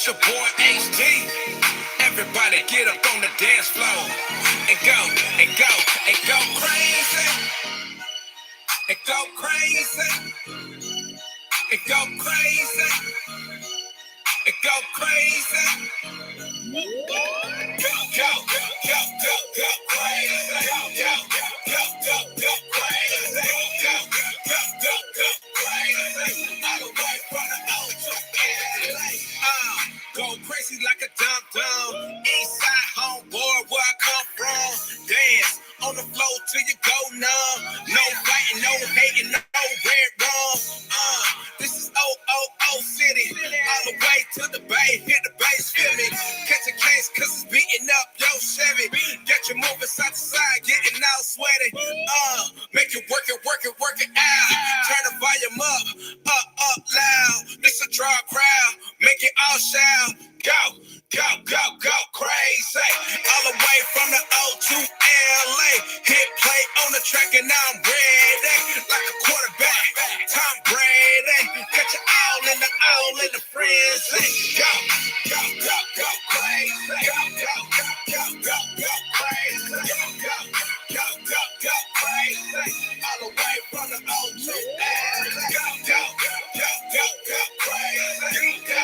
It's your boy HD. Everybody get up on the dance floor and go, and go, and go crazy. And go crazy. And go crazy. And go crazy. Go, go, go, go, go, go crazy. Go, go, go, go crazy. Go, go, go, go crazy. All the way from the old to LA. Go crazy like a dum-dum. Eastside homeboy, where I come from. Dance on the floor till you go numb. No fighting, no hating, no red wrong. This is OOO City. All the way to the bay, hit the bass, feel me. Catch a case cause it's beating up your Chevy. Get you moving side to side, getting all sweaty. Make it work it, work it, work it out. Turn the volume up loud. This a draw crowd, make it all shout. Go, go, go, go crazy. All the way from the O to LA. Hit play on the track and I'm ready. Like a quarterback, Tom Brady. Catch you all in the frenzy. Go, go, go, go crazy. Go, go, go, go, go crazy. Go, go, go, go, go crazy. All the way from the O to LA. Go, go, go, go, go crazy. Go,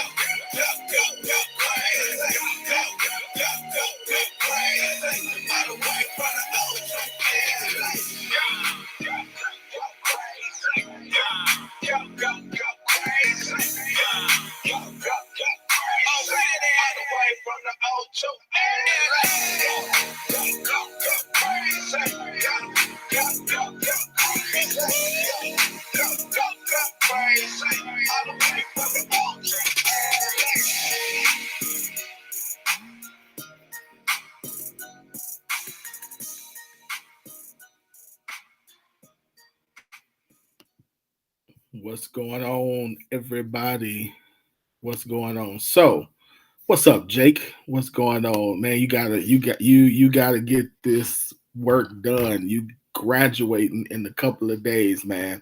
go, go, go crazy. Go, go, go, go crazy. All the way from the O to LA. Go, go, go crazy. Go, go, go crazy. Go, go, go crazy. All the way from the O to LA. Go, go, go crazy. Go, go, go, go crazy. Go, go, go crazy. All the way from the O to LA. What's going on, everybody? What's going on? So, what's up, Jake? What's going on, man? You gotta get this work done. You graduating in a couple of days, man.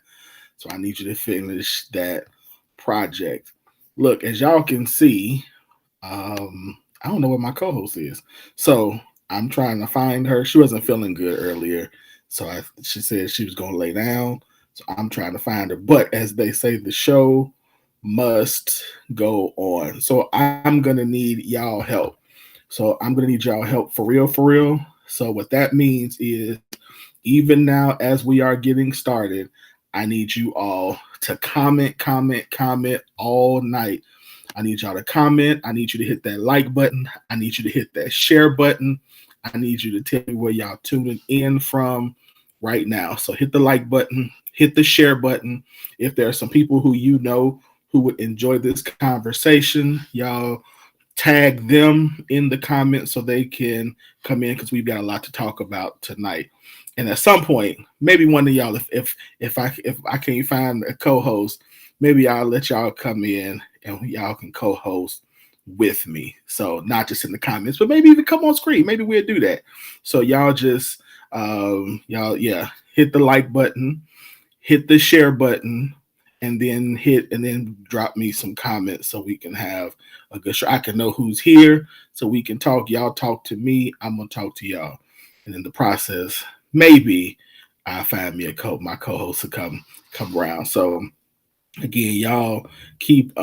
So I need you to finish that project. Look, as y'all can see, I don't know what my co-host is. So I'm trying to find her. She wasn't feeling good earlier. She said she was gonna lay down. So I'm trying to find her. But as they say, the show must go on. So I'm gonna need y'all help. So I'm gonna need y'all help for real, for real. So what that means is even now as we are getting started, I need you all to comment all night. I need y'all to comment. I need you to hit that like button. I need you to hit that share button. I need you to tell me where y'all tuning in from right now. So hit the like button, hit the share button. If there are some people who you know who would enjoy this conversation, y'all tag them in the comments so they can come in because we've got a lot to talk about tonight. And at some point, maybe one of y'all, if I can't find a co-host, maybe I'll let y'all come in and y'all can co-host with me. So not just in the comments, but maybe even come on screen. Maybe we'll do that. So y'all just hit the like button, hit the share button, and then drop me some comments so we can have a good show. I can know who's here so we can talk. Y'all talk to me. I'm gonna talk to y'all. And in the process, maybe I'll find me my co-host to come around. So again, y'all keep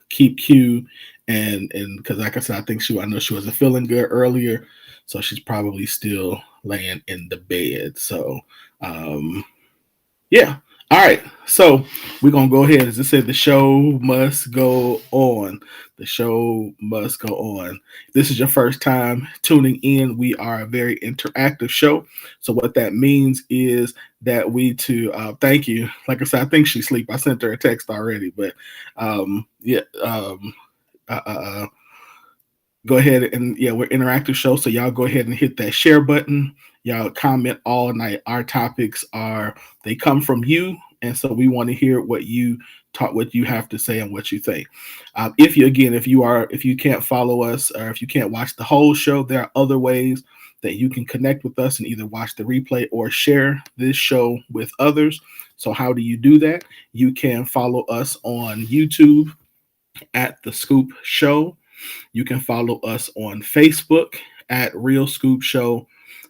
Q and because like I said, I know she wasn't feeling good earlier, so she's probably still laying in the bed. So yeah. All right. So we're gonna go ahead. As I said, the show must go on. The show must go on. If this is your first time tuning in, we are a very interactive show. So what that means is that thank you. Like I said, I think she's asleep. I sent her a text already, but yeah. Go ahead and we're interactive show. So y'all go ahead and hit that share button. Y'all comment all night. Our topics they come from you, and so we want to hear what you have to say and what you think. If you can't follow us or if you can't watch the whole show, there are other ways that you can connect with us and either watch the replay or share this show with others. So how do you do that? You can follow us on YouTube. at The Scoop Show. You can follow us on Facebook at Real Scoop Show.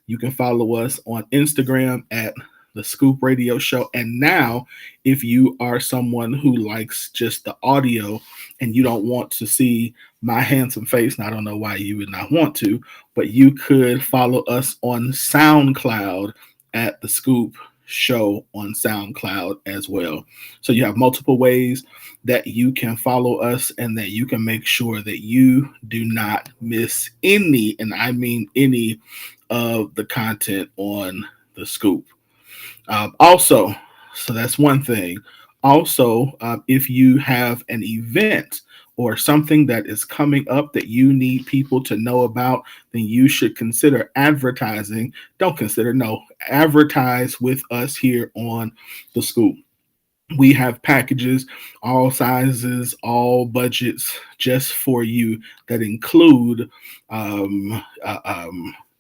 You can follow us on Instagram at The Scoop Radio Show. And now, if you are someone who likes just the audio and you don't want to see my handsome face, and I don't know why you would not want to, but you could follow us on SoundCloud at The Scoop Show on SoundCloud as well. So you have multiple ways that you can follow us and that you can make sure that you do not miss any, and I mean any, of the content on The Scoop. Also, so that's one thing. Also, if you have an event or something that is coming up that you need people to know about, then you should consider advertising. Don't consider, no, advertise with us here on The Scoop. We have packages, all sizes, all budgets, just for you that include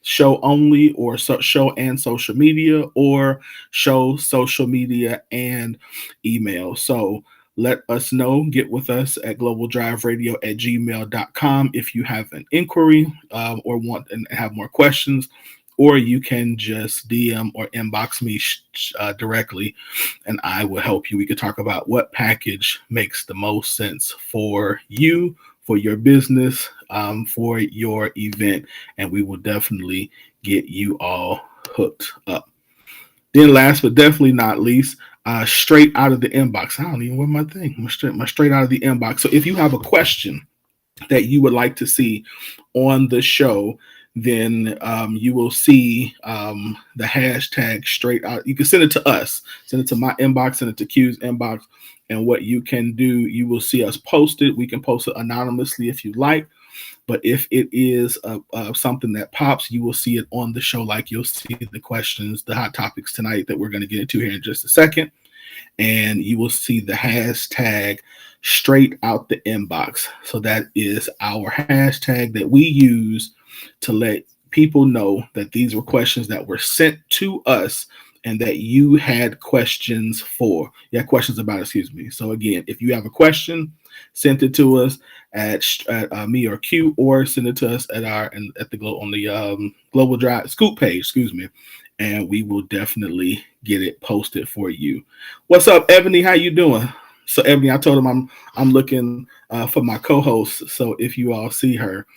show only or show and social media, or show, social media, and email. So let us know. Get with us at globaldriveradio@gmail.com if you have an inquiry, or want and have more questions, or you can just DM or inbox me directly, and I will help you. We could talk about what package makes the most sense for you, for your business, for your event, and we will definitely get you all hooked up. Then, last but definitely not least, straight out of the inbox. I don't even want my thing. My straight out of the inbox. So, if you have a question that you would like to see on the show, then you will see the hashtag straight out. You can send it to us, send it to my inbox, send it to Q's inbox. And what you can do, you will see us post it. We can post it anonymously if you like. But if it is something that pops, you will see it on the show, like you'll see the questions, the hot topics tonight that we're going to get into here in just a second. And you will see the hashtag straight out the inbox. So that is our hashtag that we use to let people know that these were questions that were sent to us and that you had questions for. You had questions about, excuse me. So again, if you have a question, send it to us at me or Q, or send it to us at the on the Global Drive Scoop page, excuse me, and we will definitely get it posted for you. What's up, Ebony? How you doing? So Ebony, I told him I'm looking for my co-host. So if you all see her,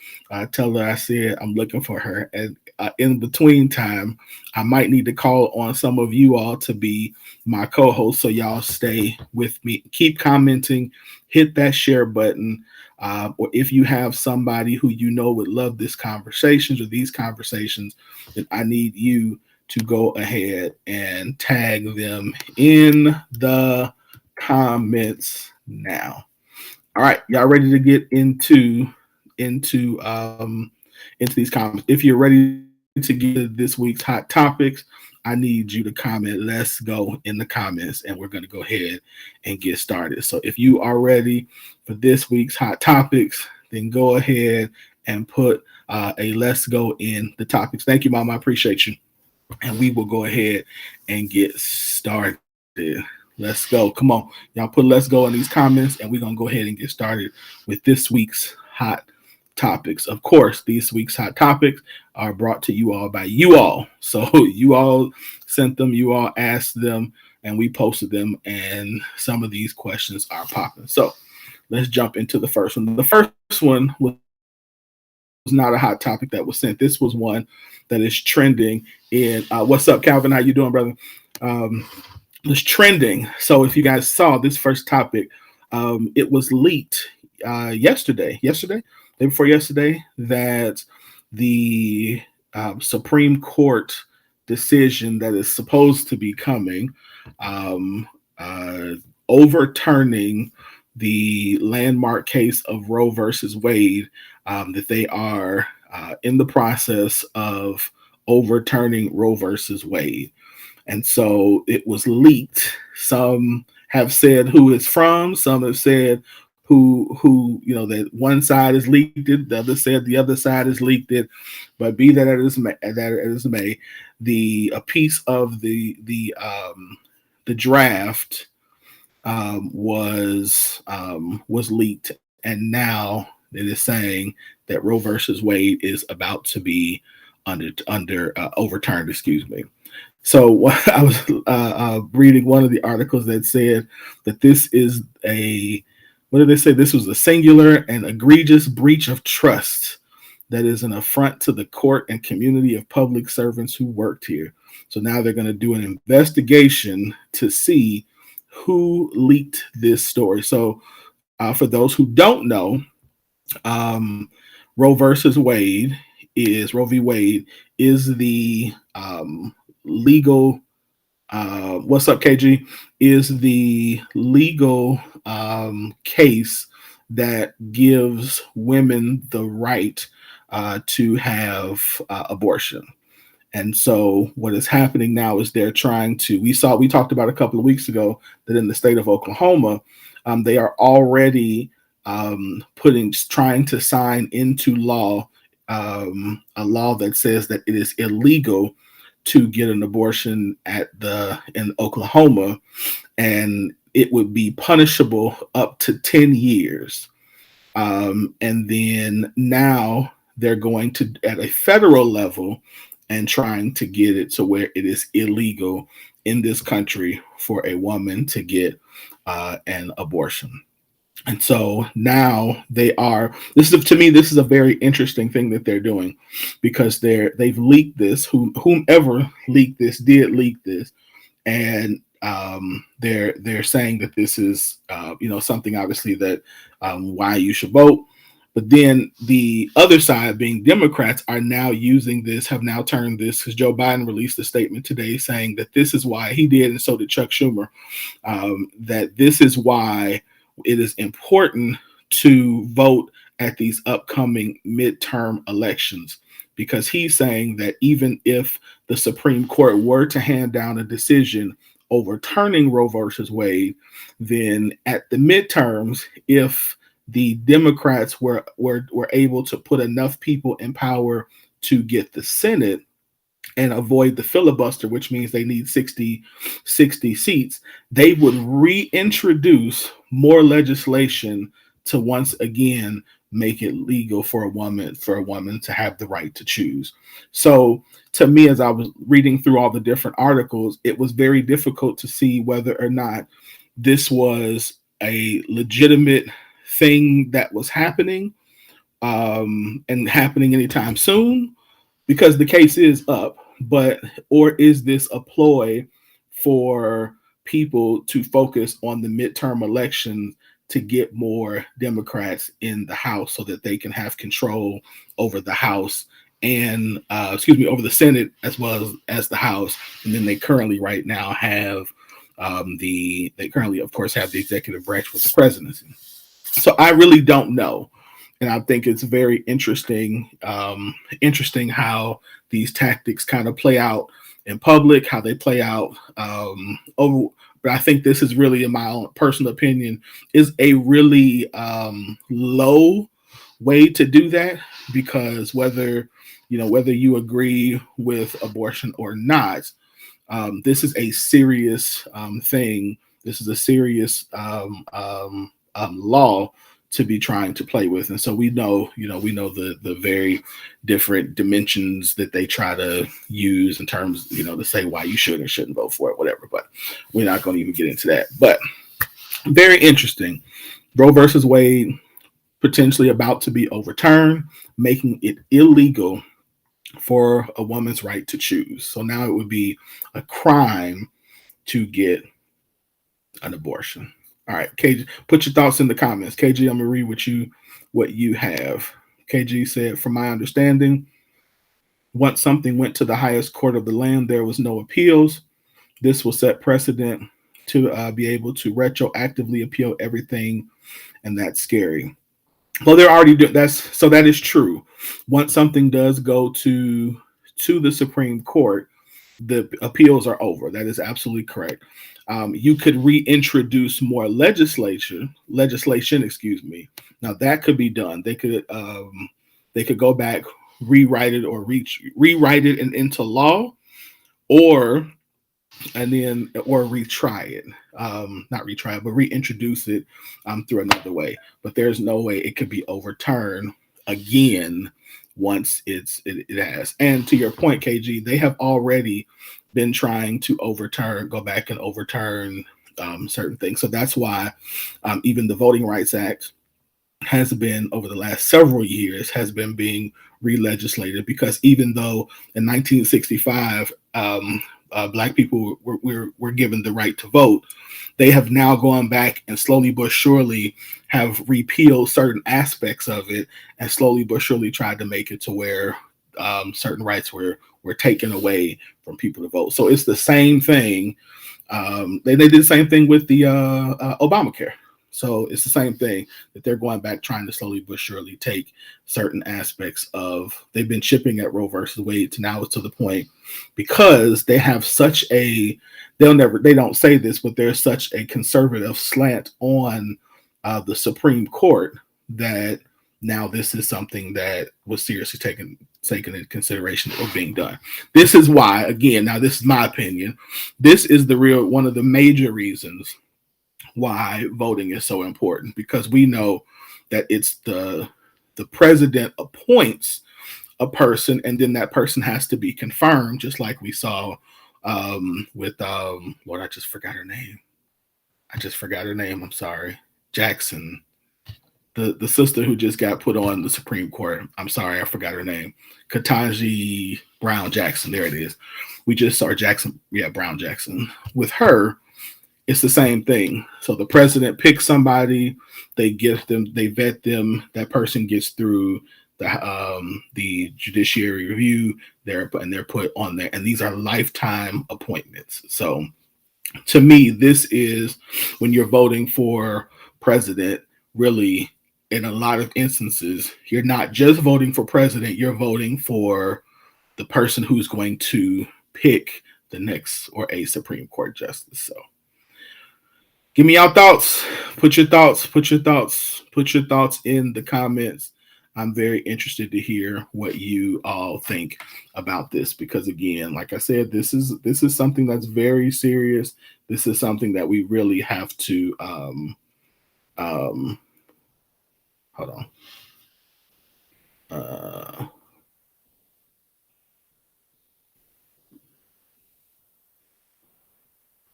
tell her I said I'm looking for her. And in between time, I might need to call on some of you all to be my co-host. So y'all stay with me. Keep commenting. Hit that share button. Or if you have somebody who you know would love this conversations or these conversations, then I need you to go ahead and tag them in the comments now. All right, y'all ready to get into these comments? If you're ready to get this week's hot topics, I need you to comment "Let's go" in the comments, and we're going to go ahead and get started. So if you are ready for this week's hot topics, then go ahead and put a "Let's go" in the topics. Thank you, Mom. I appreciate you. And we will go ahead and get started. Let's go. Come on. Y'all put "Let's go" in these comments, and we're going to go ahead and get started with this week's hot topics. Of course, these week's hot topics are brought to you all by you all. So you all sent them, you all asked them, and we posted them, and some of these questions are popping. So let's jump into the first one. The first one was not a hot topic that was sent. This was one that is trending in what's up, Calvin? How you doing, brother? It's trending. So if you guys saw this first topic, it was leaked day before yesterday, that the Supreme Court decision that is supposed to be coming, um, uh, overturning the landmark case of Roe versus Wade, that they are in the process of overturning Roe versus Wade. And so it was leaked. Some have said who it's from. Some have said who that one side has leaked it. The other said the other side has leaked it. But be that as it may, a piece of the draft was leaked, and now it is saying that Roe versus Wade is about to be under overturned. Excuse me. So I was reading one of the articles that said that this is a, what did they say? This was a singular and egregious breach of trust that is an affront to the court and community of public servants who worked here. So now they're going to do an investigation to see who leaked this story. So for those who don't know, um, Roe versus Wade Roe v. Wade is the legal. What's up, KG? Is the legal case that gives women the right to have abortion. And so what is happening now is they're trying to, we talked about a couple of weeks ago that in the state of Oklahoma, they are already trying to sign into law a law that says that it is illegal to get an abortion in Oklahoma, and it would be punishable up to 10 years. And then now they're going to at a federal level and trying to get it to where it is illegal in this country for a woman to get an abortion. And so now this is, to me, this is a very interesting thing that they're doing, because they've leaked this. Whomever leaked this did leak this, and they're saying that this is something obviously that why you should vote. But then the other side, being Democrats, are now using this, have now turned this, because Joe Biden released a statement today saying that this is why he did, and so did Chuck Schumer, that this is why it is important to vote at these upcoming midterm elections, because he's saying that even if the Supreme Court were to hand down a decision overturning Roe versus Wade, then at the midterms, if the Democrats were able to put enough people in power to get the Senate and avoid the filibuster, which means they need 60 seats, they would reintroduce more legislation to once again make it legal for a woman to have the right to choose. So to me, as I was reading through all the different articles, it was very difficult to see whether or not this was a legitimate thing that was happening and happening anytime soon, because the case is up, or is this a ploy for people to focus on the midterm elections to get more Democrats in the House so that they can have control over the House and over the Senate as well as the House. And then they currently right now have of course have the executive branch with the presidency. So I really don't know. And I think it's very interesting how these tactics kind of play out in public, how they play out over. But I think this is really, in my own personal opinion, is a really low way to do that, because whether you agree with abortion or not, this is a serious thing. This is a serious law to be trying to play with. And so we know the very different dimensions that they try to use in terms, to say why you should or shouldn't vote for it, whatever. But we're not going to even get into that. But very interesting. Roe versus Wade potentially about to be overturned, making it illegal for a woman's right to choose. So now it would be a crime to get an abortion. All right, KG, put your thoughts in the comments. KG, I'm gonna read what you have. KG said, from my understanding, once something went to the highest court of the land, there was no appeals. This will set precedent to be able to retroactively appeal everything, and that's scary. Well, they're already doing that is true. Once something does go to the Supreme Court, the appeals are over. That is absolutely correct. You could reintroduce more legislation. Excuse me. Now that could be done. They could go back, rewrite it, or rewrite it into law, or and then or retry it, not retry it, but reintroduce it through another way. But there's no way it could be overturned again once it has. And to your point, KG, they have already been trying to go back and overturn certain things. So that's why even the Voting Rights Act has been over the last several years has been being re-legislated, because even though in 1965 black people were given the right to vote, they have now gone back and slowly but surely have repealed certain aspects of it, and slowly but surely tried to make it to where certain rights were taken away from people to vote. So it's the same thing. They did the same thing with the Obamacare. So it's the same thing that they're going back, trying to slowly but surely take certain aspects of. They've been chipping at Roe versus Wade to now it's to the point, because they have such a they don't say this, but there's such a conservative slant on the Supreme Court, that now this is something that was seriously taken into consideration or being done. This is why, again, now this is my opinion, this is the real one of the major reasons why voting is so important, because we know that it's the president appoints a person, and then that person has to be confirmed, just like we saw with Lord, I just forgot her name. I'm sorry, Jackson, the sister who just got put on the Supreme Court. I'm sorry, I forgot her name. Ketanji Brown Jackson. There it is. We just saw Jackson. Yeah, Brown Jackson. With her, it's the same thing. So the president picks somebody, they get them, they vet them. That person gets through the judiciary review. They're put on there, and these are lifetime appointments. So to me, this is when you're voting for president. Really, in a lot of instances, you're not just voting for president. You're voting for the person who's going to pick the next or a Supreme Court justice. So give me your thoughts. Put your thoughts in the comments. I'm very interested to hear what you all think about this, because again, like I said, this is something that's very serious. This is something that we really have to hold on.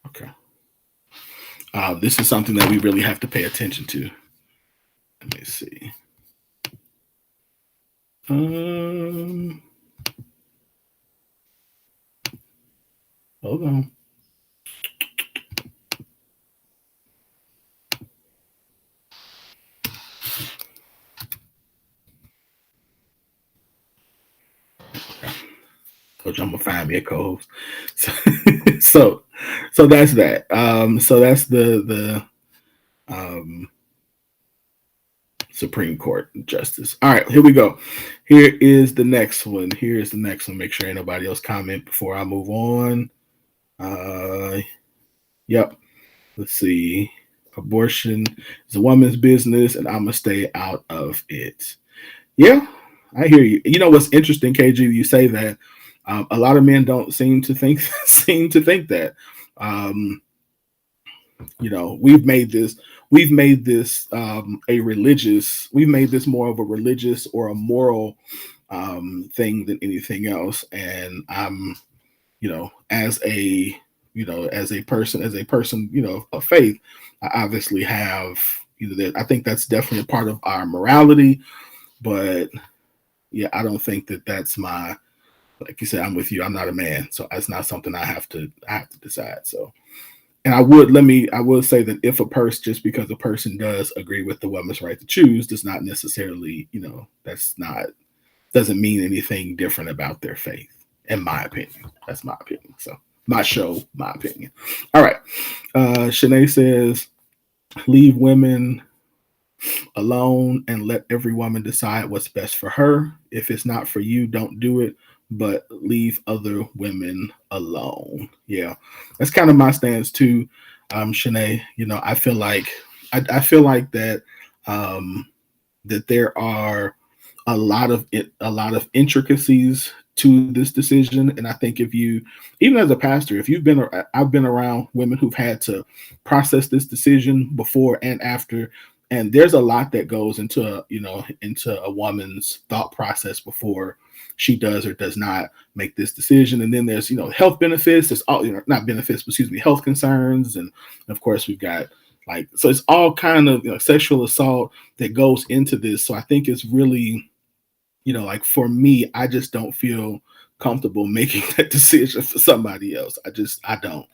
Okay. This is something that we really have to pay attention to. Let me see. Hold on. Coach, I'm gonna find me a co-host. So that's that. So that's the Supreme Court justice. All right, here we go. Here is the next one. Make sure ain't nobody else comment before I move on. Yep. Let's see. Abortion is a woman's business, and I'm gonna stay out of it. Yeah, I hear you. You know what's interesting, KG? You say that. A lot of men don't seem to think that. We've made this we've made this more of a religious or a moral thing than anything else. And I'm, as a person of faith, I obviously have, that I think that's definitely a part of our morality. But yeah, I don't think that that's my, like you said, I'm with you. I'm not a man, so that's not something I have to decide. So, and I would say that if a person, just because a person does agree with the woman's right to choose, does not necessarily, doesn't mean anything different about their faith. In my opinion, that's my opinion. So my opinion. All right. Shanae says, leave women alone and let every woman decide what's best for her. If it's not for you, don't do it, but leave other women alone. Yeah, that's kind of my stance too, Shanae. I feel like that that there are a lot of intricacies to this decision. And I think if you, even as a pastor, if you've been, I've been around women who've had to process this decision before and after, and there's a lot that goes into, into a woman's thought process before she does or does not make this decision. And then there's, health benefits. There's all, not benefits, but excuse me, health concerns. And of course we've got like, so it's all kind of, sexual assault that goes into this. So I think it's really, like for me, I just don't feel comfortable making that decision for somebody else. I don't.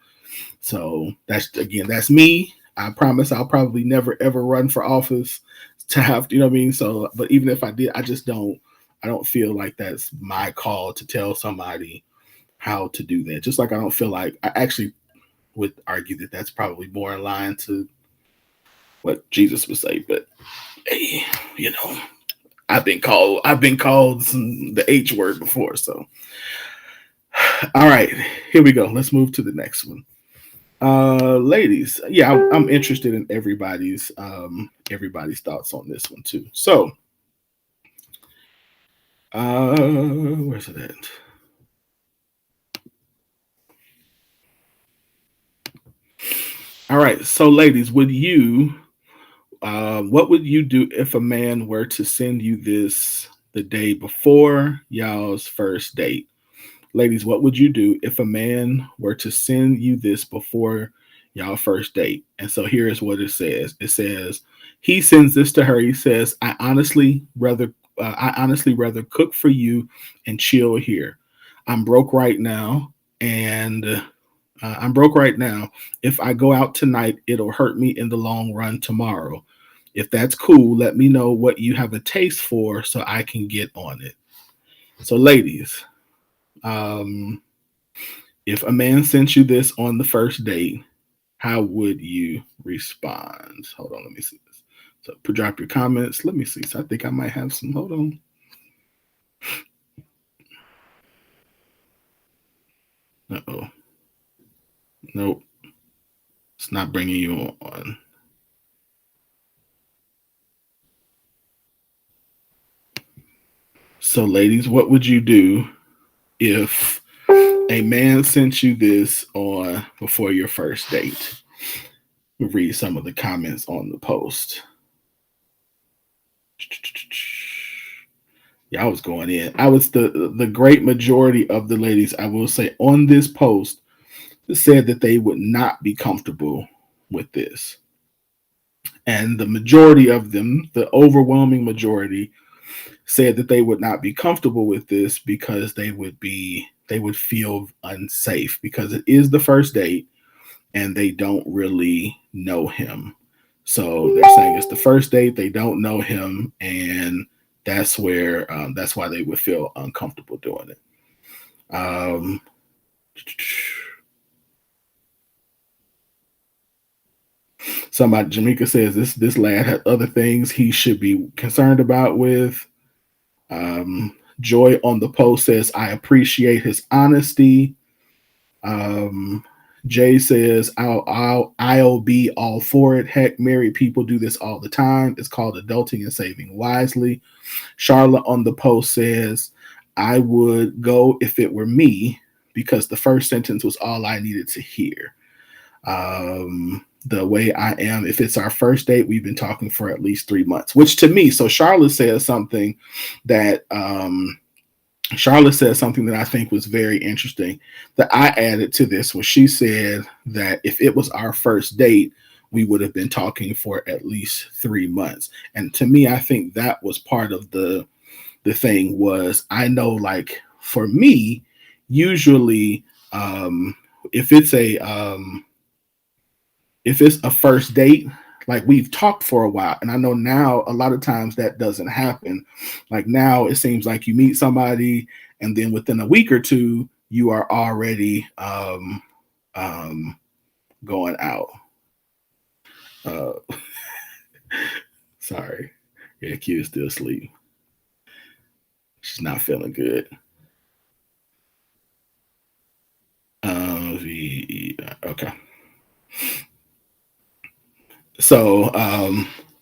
So that's me. I promise I'll probably never ever run for office to have, you know what I mean? So, but even if I did, I don't feel like that's my call to tell somebody how to do that. Just like I don't feel like, I actually would argue that that's probably more in line to what Jesus would say. But hey, I've been called the H word before. So, all right, here we go. Let's move to the next one. Ladies, yeah, I'm interested in everybody's thoughts on this one too. So, where's it at? All right, so ladies, what would you do if a man were to send you this the day before y'all's first date? Ladies, what would you do if a man were to send you this before y'all first date? And so here's what it says. It says he sends this to her. He says, I honestly rather cook for you and chill here. I'm broke right now, and I'm broke right now. If I go out tonight, it'll hurt me in the long run tomorrow. If that's cool, let me know what you have a taste for so I can get on it. So, ladies, um, if a man sent you this on the first date, how would you respond? Hold on, let me see this. So drop your comments. Let me see. So I think I might have some. Hold on. Uh-oh. Nope. It's not bringing you on. So, ladies, what would you do if a man sent you this on before your first date? We'll read some of the comments on the post. Yeah, I was going in. I was the great majority of the ladies, I will say, on this post said that they would not be comfortable with this. And the majority of them, the overwhelming majority, said that they would not be comfortable with this because they would feel unsafe because it is the first date and they don't really know him. So they're saying it's the first date, they don't know him, and that's why they would feel uncomfortable doing it. Um, Somebody, Jamaica says this lad had other things he should be concerned about with. Joy on the post says, I appreciate his honesty. Um, Jay says, I'll be all for it. Heck, married people do this all the time. It's called adulting and saving wisely. Charlotte on the post says, I would go if it were me because the first sentence was all I needed to hear. The way I am, if it's our first date, we've been talking for at least 3 months, which to me, so Charlotte says something that I think was very interesting that I added to this, where she said that if it was our first date, we would have been talking for at least 3 months. And to me, I think that was part of the thing was, I know, like for me, usually if it's a first date, like we've talked for a while, and I know now a lot of times that doesn't happen. Like now it seems like you meet somebody and then within a week or two you are already going out. uh Sorry, yeah, Q is still asleep. She's not feeling good. Okay. So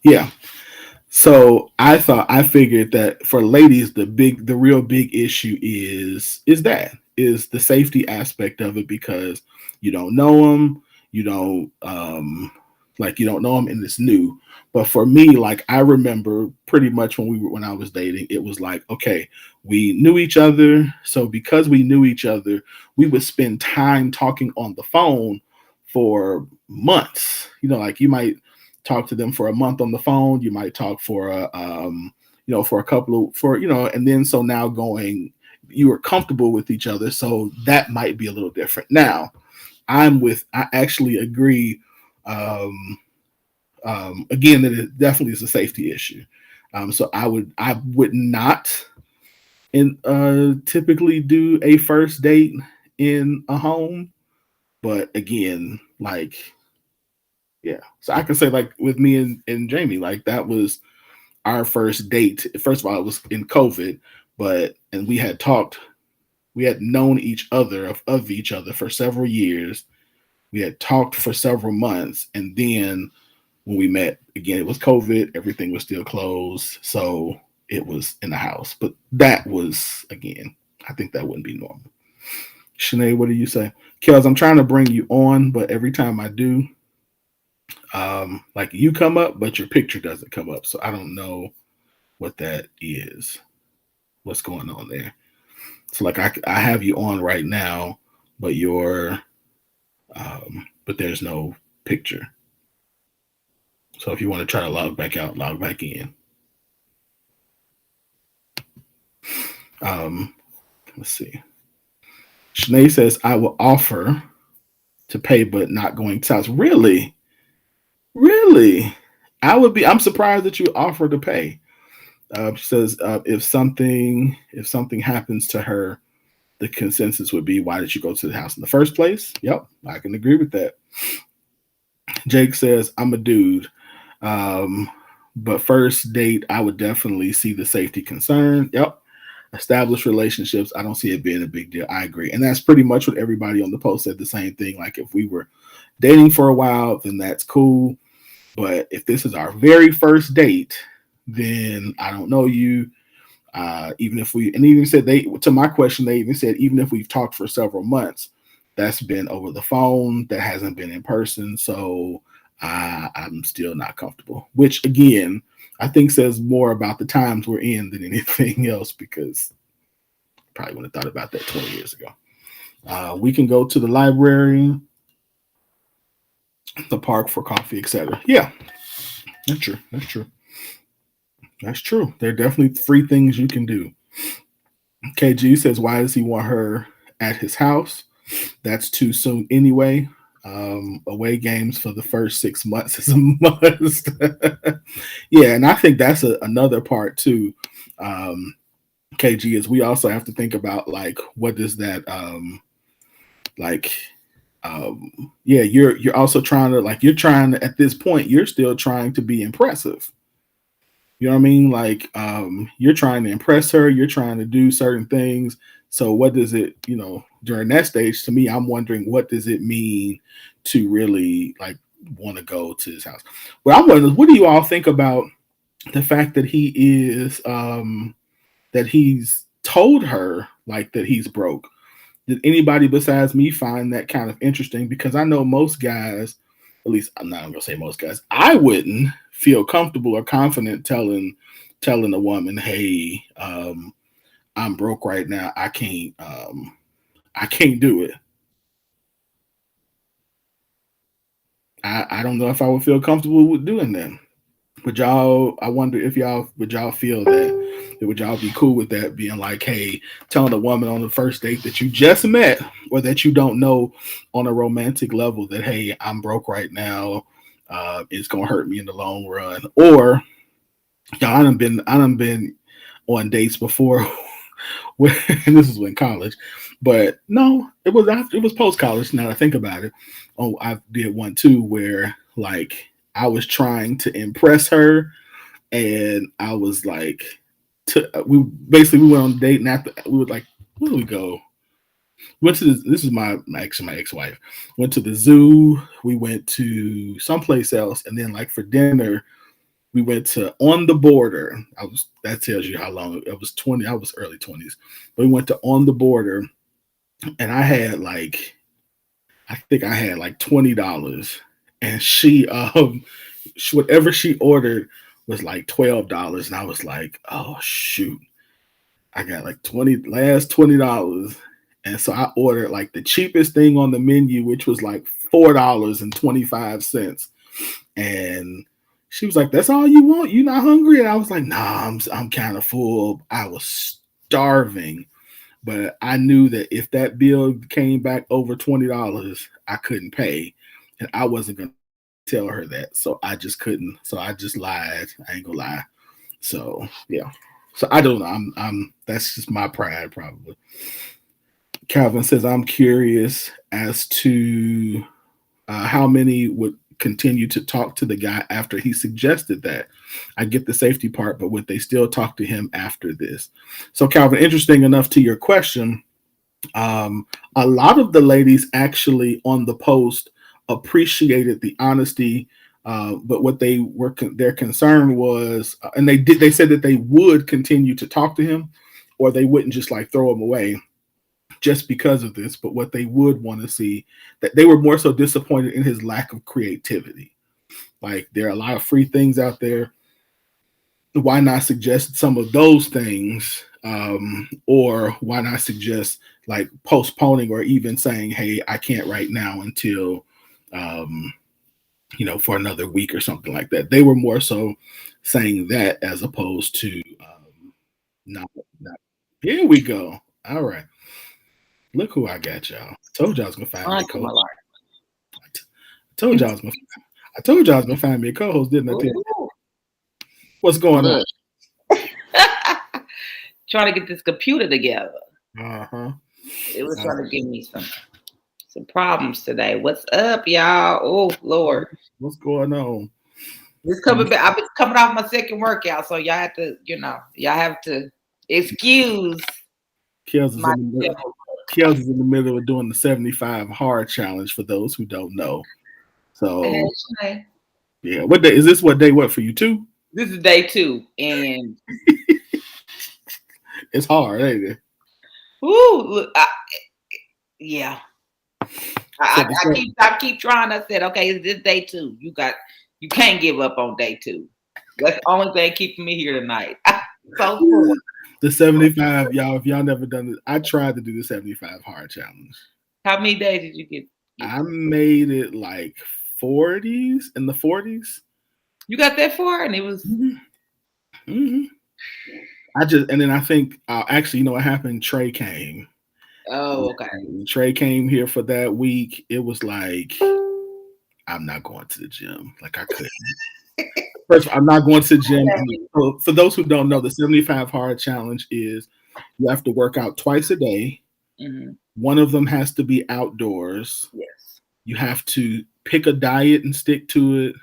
yeah, So I figured that for ladies, the real big issue is the safety aspect of it because you don't know them, you don't like you don't know them and it's new. But for me, like I remember pretty much when I was dating, it was like okay, we knew each other, so because we knew each other, we would spend time talking on the phone for months. You know, like you might talk to them for a month on the phone. You might talk for for a couple of and then so now going, you were comfortable with each other, so that might be a little different. Now, I actually agree. Um, Again, that it definitely is a safety issue. So I would not typically do a first date in a home, but again, like yeah. So I can say like with me and Jamie, like that was our first date. First of all, it was in COVID, and we had known each other of each other for several years. We had talked for several months, and then when we met again, it was COVID. Everything was still closed, so it was in the house. But that was again, I think that wouldn't be normal. Shanae, what do you say? Kels, I'm trying to bring you on, but every time I do, like you come up, but your picture doesn't come up. So I don't know what that is. What's going on there? So like I have you on right now, but but there's no picture. So if you want to try to log back out, log back in. Um, let's see. Shanae says I will offer to pay, but not going to house. Really, really. I'm surprised that you offer to pay. She says if something happens to her, the consensus would be, why did you go to the house in the first place? Yep, I can agree with that. Jake says, I'm a dude. Um, but first date, I would definitely see the safety concern. Yep. Established relationships, I don't see it being a big deal. I agree. And that's pretty much what everybody on the post said, the same thing. Like if we were dating for a while, then that's cool. But if this is our very first date, then I don't know you. Even if we, and even said they, to my question, they even said, even if we've talked for several months, that's been over the phone, that hasn't been in person. So I'm still not comfortable, which again, I think says more about the times we're in than anything else, because I probably would have thought about that 20 years ago. We can go to the library, the park for coffee, etc. Yeah, that's true. That's true. That's true. There are definitely free things you can do. KG says, why does he want her at his house? That's too soon anyway. Away games for the first 6 months is a must. Yeah, and I think that's another part too. KG is we also have to think about like what does that like yeah, you're also trying to like you're trying to, at this point you're still trying to be impressive. You know what I mean? Like, you're trying to impress her, you're trying to do certain things. So what does it, during that stage, to me, I'm wondering what does it mean to really like want to go to his house? Well, I'm wondering, what do you all think about the fact that that he's told her like that he's broke? Did anybody besides me find that kind of interesting? Because I know most guys, at least I'm not gonna say most guys, I wouldn't feel comfortable or confident telling a woman, "Hey, I'm broke right now. I can't do it." I don't know if I would feel comfortable with doing that. Would y'all? I wonder if y'all would y'all feel that would y'all be cool with that being like, hey, telling a woman on the first date that you just met or that you don't know on a romantic level that hey, I'm broke right now, it's gonna hurt me in the long run. Or y'all, I done been on dates before, and this is in college, but no, it was post college. Now that I think about it, oh, I did one too where like I was trying to impress her and I was like, we went on a date, and after we were like, where do we go? We went to this is my ex wife. Went to the zoo. We went to someplace else, and then like for dinner, We went to On the Border. That tells you how long it was. 20. I was early 20s. But we went to On the Border, and I had like I think I had like $20, and whatever she ordered was like $12, and I was like, oh shoot, I got like $20, and so I ordered like the cheapest thing on the menu, which was like $4.25, and she was like, "That's all you want? You not hungry?" And I was like, "Nah, I'm kind of full. I was starving." But I knew that if that bill came back over $20, I couldn't pay, and I wasn't gonna tell her that, so I just couldn't. So I just lied. I ain't gonna lie. So yeah. So I don't know. I'm. That's just my pride, probably. Calvin says, "I'm curious as to how many would continue to talk to the guy after he suggested that. I get the safety part, but would they still talk to him after this?" So, Calvin, interesting enough to your question, a lot of the ladies actually on the post appreciated the honesty. But what their concern was, and they said that they would continue to talk to him, or they wouldn't just like throw him away just because of this. But what they would want to see, that they were more so disappointed in his lack of creativity. Like, there are a lot of free things out there. Why not suggest some of those things? Or why not suggest like postponing, or even saying, "Hey, I can't right now until um, for another week," or something like that. They were more so saying that, as opposed to not. Here we go. All right. Look who I got, y'all. I told y'all I was gonna find me a On to my co-host. life. I told y'all I was gonna. I told y'all I was gonna find me a co-host, didn't I? Tell you? Ooh, What's going on? look. Trying to get this computer together. Uh huh. It was trying to give me some problems today. What's up, y'all? Oh Lord. What's going on? This coming back. I've been coming off my second workout, so y'all have to, y'all have to excuse Kels is my in the middle. Kels is in the middle of doing the 75 hard challenge for those who don't know. So yeah, what day is this? What day? What for you too? This is day 2, and It's hard, ain't it? ooh, look, yeah. So I keep trying. I said, okay, it's this day 2. You can't give up on day 2. That's the only thing keeping me here tonight. So cool. the 75, y'all. If y'all never done it, I tried to do the 75 hard challenge. How many days did you get I made it like 40s, in the 40s. You got that far, and it was. Mm-hmm. Mm-hmm. And then I think actually, you know what happened? Trey came. Oh, okay. When Trey came here for that week, it was like, I'm not going to the gym. Like, I couldn't. First, I'm not going to the gym. So for those who don't know, the 75 hard challenge is you have to work out twice a day. Mm-hmm. One of them has to be outdoors. Yes. You have to pick a diet and stick to it.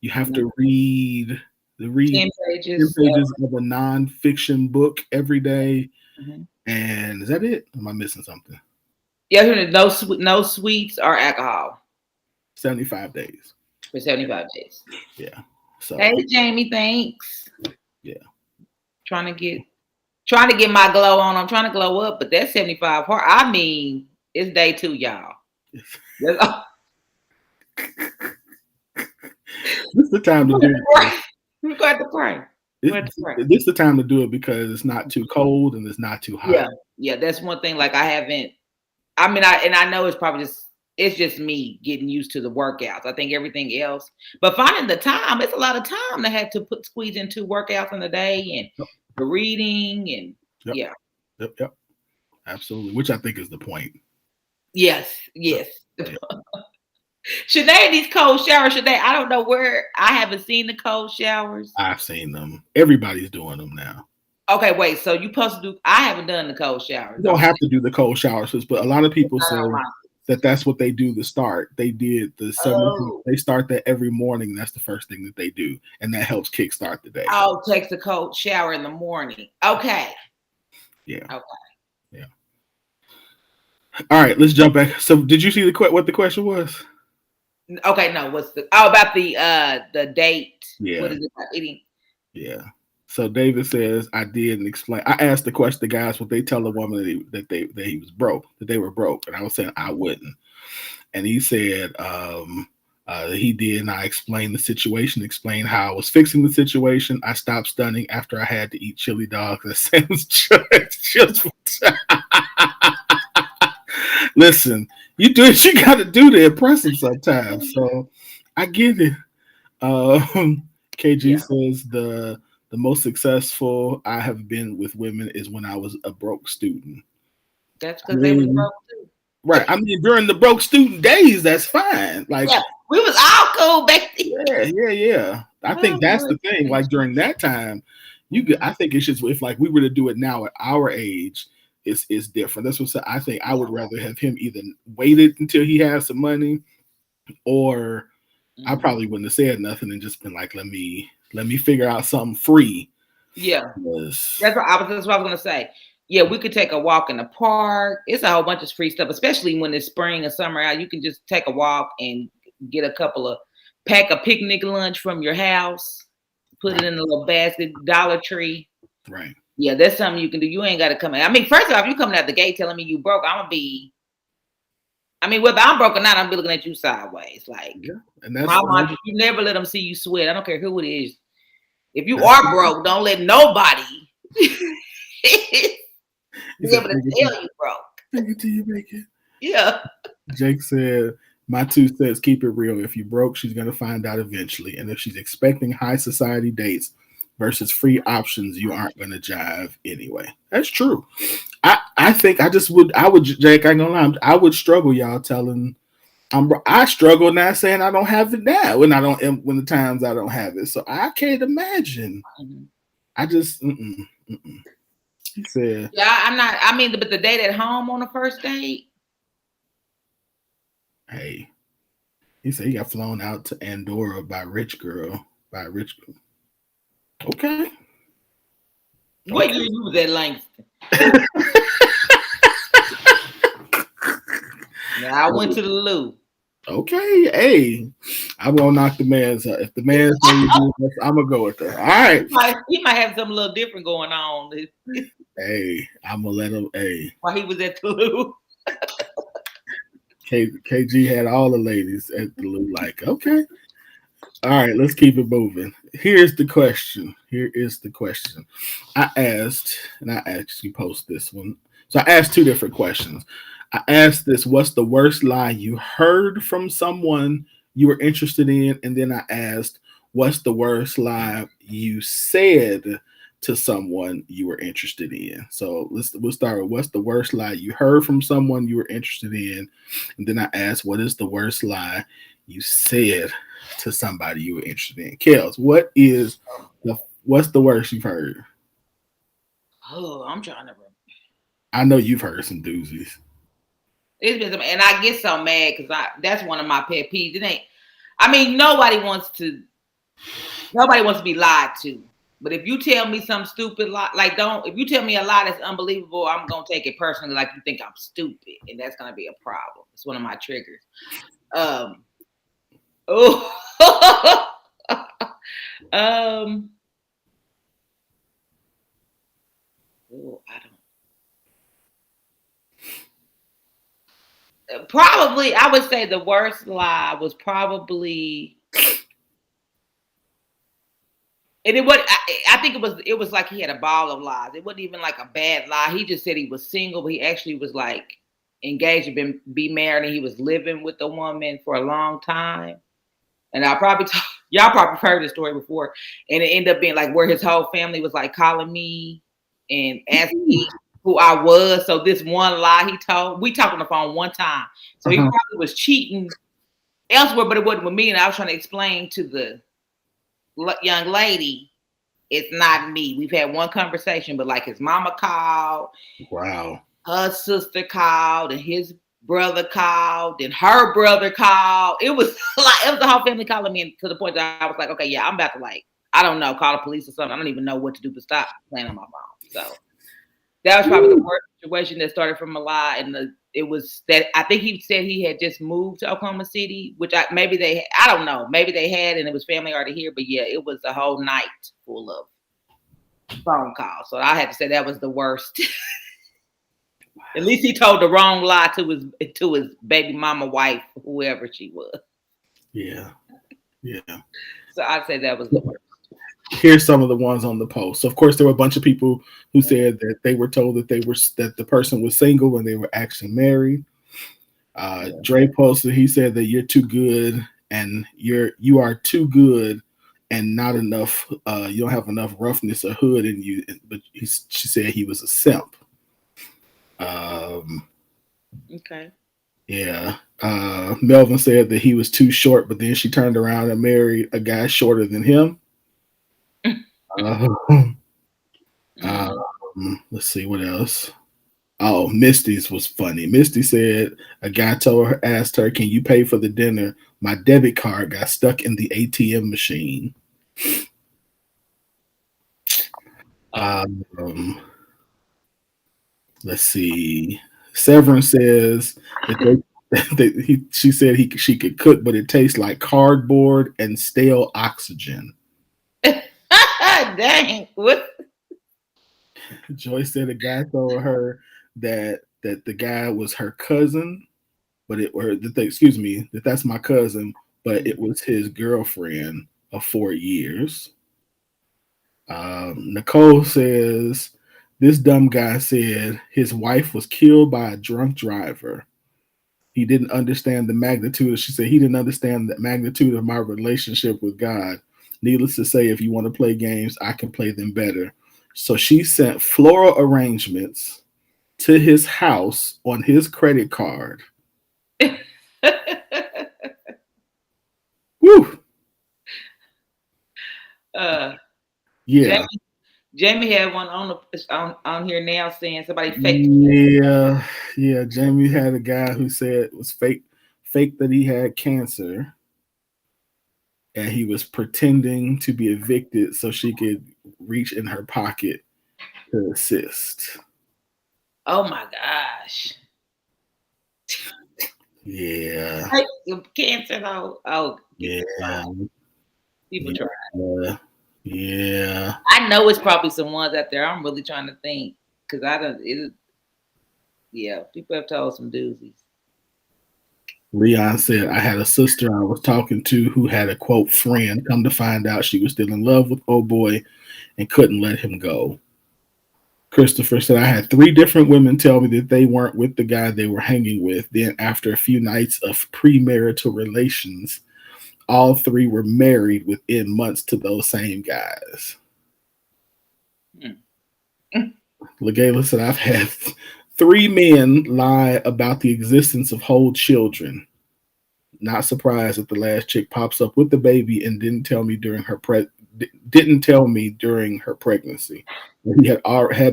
You have to read 10 pages of a nonfiction book every day. Mm-hmm. And is that it? Am I missing something? Yeah, no sweets or alcohol. 75 days. For 75 days. Yeah. So hey Jamie, thanks. Yeah. Trying to get my glow on. I'm trying to glow up, but that's 75 hard. I mean, it's day 2, y'all. This is the time to do it. We're going to pray. This is the time to do it because it's not too cold and it's not too hot. Yeah, that's one thing. Like, I know it's just me getting used to the workouts. I think everything else, but finding the time, it's a lot of time to have to squeeze in 2 workouts in a day, and the reading, and Yep. Absolutely. Which I think is the point. Yes. Shanae, these cold showers, Shanae, I don't know where. I haven't seen the cold showers. I've seen them. Everybody's doing them now. Okay, wait. So you supposed to do? I haven't done the cold showers. You don't have to do the cold showers, but a lot of people say that's what they do to start. They did the 7. They start that every morning. That's the first thing that they do, and that helps kickstart the day. Oh, takes the cold shower in the morning. Okay. Yeah. Okay. Yeah. All right, let's jump back. So, did you see what the question was? Okay, no, what's about the date? Yeah. What is it about eating? Yeah. So David says I did and explain. I asked the question, the guys, would they tell a woman that he was broke, that they were broke, and I was saying I wouldn't. And he said he did, and I explained the situation, explained how I was fixing the situation. I stopped stunning after I had to eat chili dogs at Sam's Church. Listen, you do what you got to do to impress him sometimes. So I get it. KG Yeah, says the most successful I have been with women is when I was a broke student. that's I because they was mean, broke too. right. I mean, during the broke student days, that's fine. Like, Yeah, we was all cool back then. yeah. I think that's the thing. Like during that time, I think it's just if like we were to do it now at our age, it's different. That's what I think. I would rather have him either waited until he has some money, or I probably wouldn't have said nothing and just been like, let me figure out something free. Yeah, Yes. that's what I was gonna say. Yeah, we could take a walk in the park. It's a whole bunch of free stuff, especially when it's spring or summer out. You can just take a walk and get pack a picnic lunch from your house, put it in a little basket, Dollar Tree. Right. Yeah, that's something you can do. You ain't got to come in. I mean, first off, you coming out the gate telling me you broke, whether I'm broke or not, I'm be looking at you sideways. Like, Yeah. And that's my mantra, you never let them see you sweat. I don't care who it is. If you are broke, don't let nobody be able to tell you broke. Take it till you make it. Yeah. Jake said, my 2 cents, keep it real. If you broke, she's going to find out eventually. And if she's expecting high society dates versus free options, you aren't going to jive anyway. That's true. I think I would, Jake, I ain't gonna lie, I would struggle, y'all, telling, I struggle now saying I don't have it now when the times I don't have it. So I can't imagine. I just, He said, yeah, I'm not, but the date at home on the first date. Hey, he said he got flown out to Andorra by a rich girl. Okay. What year you was at Langston? Yeah, I went to the Lou. Okay, hey, I'm gonna knock the man's up. If the man's I'm gonna go with that. All right. He might have something a little different going on. Hey, I'm gonna let him. Hey, while he was at the Lou. KG had all the ladies at the Lou. Like, okay. All right, let's keep it moving. Here's the question. I asked, and I actually post this one. So I asked 2 different questions. I asked this, what's the worst lie you heard from someone you were interested in? And then I asked, what's the worst lie you said to someone you were interested in? So we'll start with what's the worst lie you heard from someone you were interested in? And then I asked, what is the worst lie you said to somebody you were interested in? Kels, what's the worst you've heard? Oh, I'm trying to remember. I know you've heard some doozies. It's been and I get so mad because that's one of my pet peeves. It ain't. Nobody wants to be lied to. But if you tell me some stupid lie, if you tell me a lie that's unbelievable, I'm gonna take it personally, like you think I'm stupid, and that's gonna be a problem. It's one of my triggers. Probably, I would say the worst lie was probably, and I think it was like he had a ball of lies. It wasn't even like a bad lie. He just said he was single, but he actually was like engaged to be married, and he was living with a woman for a long time. And y'all probably heard this story before, and it ended up being like where his whole family was like calling me and asking me who I was. So this one lie he told, we talked on the phone one time. So he probably was cheating elsewhere, but it wasn't with me. And I was trying to explain to the young lady, it's not me. We've had one conversation, but like his mama called. Wow. Her sister called, and his brother called, and her brother called. It was the whole family calling me, to the point that I was like, okay, yeah, I'm about to I don't know, call the police or something. I don't even know what to do but stop playing on my phone. So That was probably the worst situation that started from a lie, and it was that I think he said he had just moved to Oklahoma City, which I don't know, maybe they had, and it was family already here, but yeah, it was a whole night full of phone calls. So I had to say that was the worst. At least he told the wrong lie to his baby mama wife, whoever she was. Yeah. So I'd say that was the worst. Here's some of the ones on the post. So of course, there were a bunch of people who said that they were told that the person was single when they were actually married. Dre posted. He said that you're too good, and you are too good, and not enough. You don't have enough roughness or hood in you. But she said he was a simp. Okay. Yeah. Melvin said that he was too short, but then she turned around and married a guy shorter than him. Let's see what else. Oh, Misty's was funny. Misty said a guy asked her, "Can you pay for the dinner? My debit card got stuck in the ATM machine." Let's see. Severin says that she said she could cook, but it tastes like cardboard and stale oxygen. Dang. What? Joy said a guy told her that the guy was her cousin, but that's my cousin, but it was his girlfriend of 4 years. Nicole says this dumb guy said his wife was killed by a drunk driver. He didn't understand the magnitude. She said he didn't understand the magnitude of my relationship with God. Needless to say, if you want to play games, I can play them better. So she sent floral arrangements to his house on his credit card. Woo. Yeah. Jamie had one on here now saying somebody faked. Yeah. Jamie had a guy who said it was fake that he had cancer, and he was pretending to be evicted so she could reach in her pocket to assist. Oh my gosh. Yeah. Cancer though. Oh yeah. People try. Yeah. I know it's probably some ones out there. I'm really trying to think because I don't. People have told some doozies. Leon said, I had a sister I was talking to who had a quote friend. Come to find out she was still in love with old boy and couldn't let him go. Christopher said, I had 3 different women tell me that they weren't with the guy they were hanging with. Then after a few nights of premarital relations, all 3 were married within months to those same guys. LaGayla said, I've had 3 men lie about the existence of whole children. Not surprised that the last chick pops up with the baby and didn't tell me during her pregnancy. He had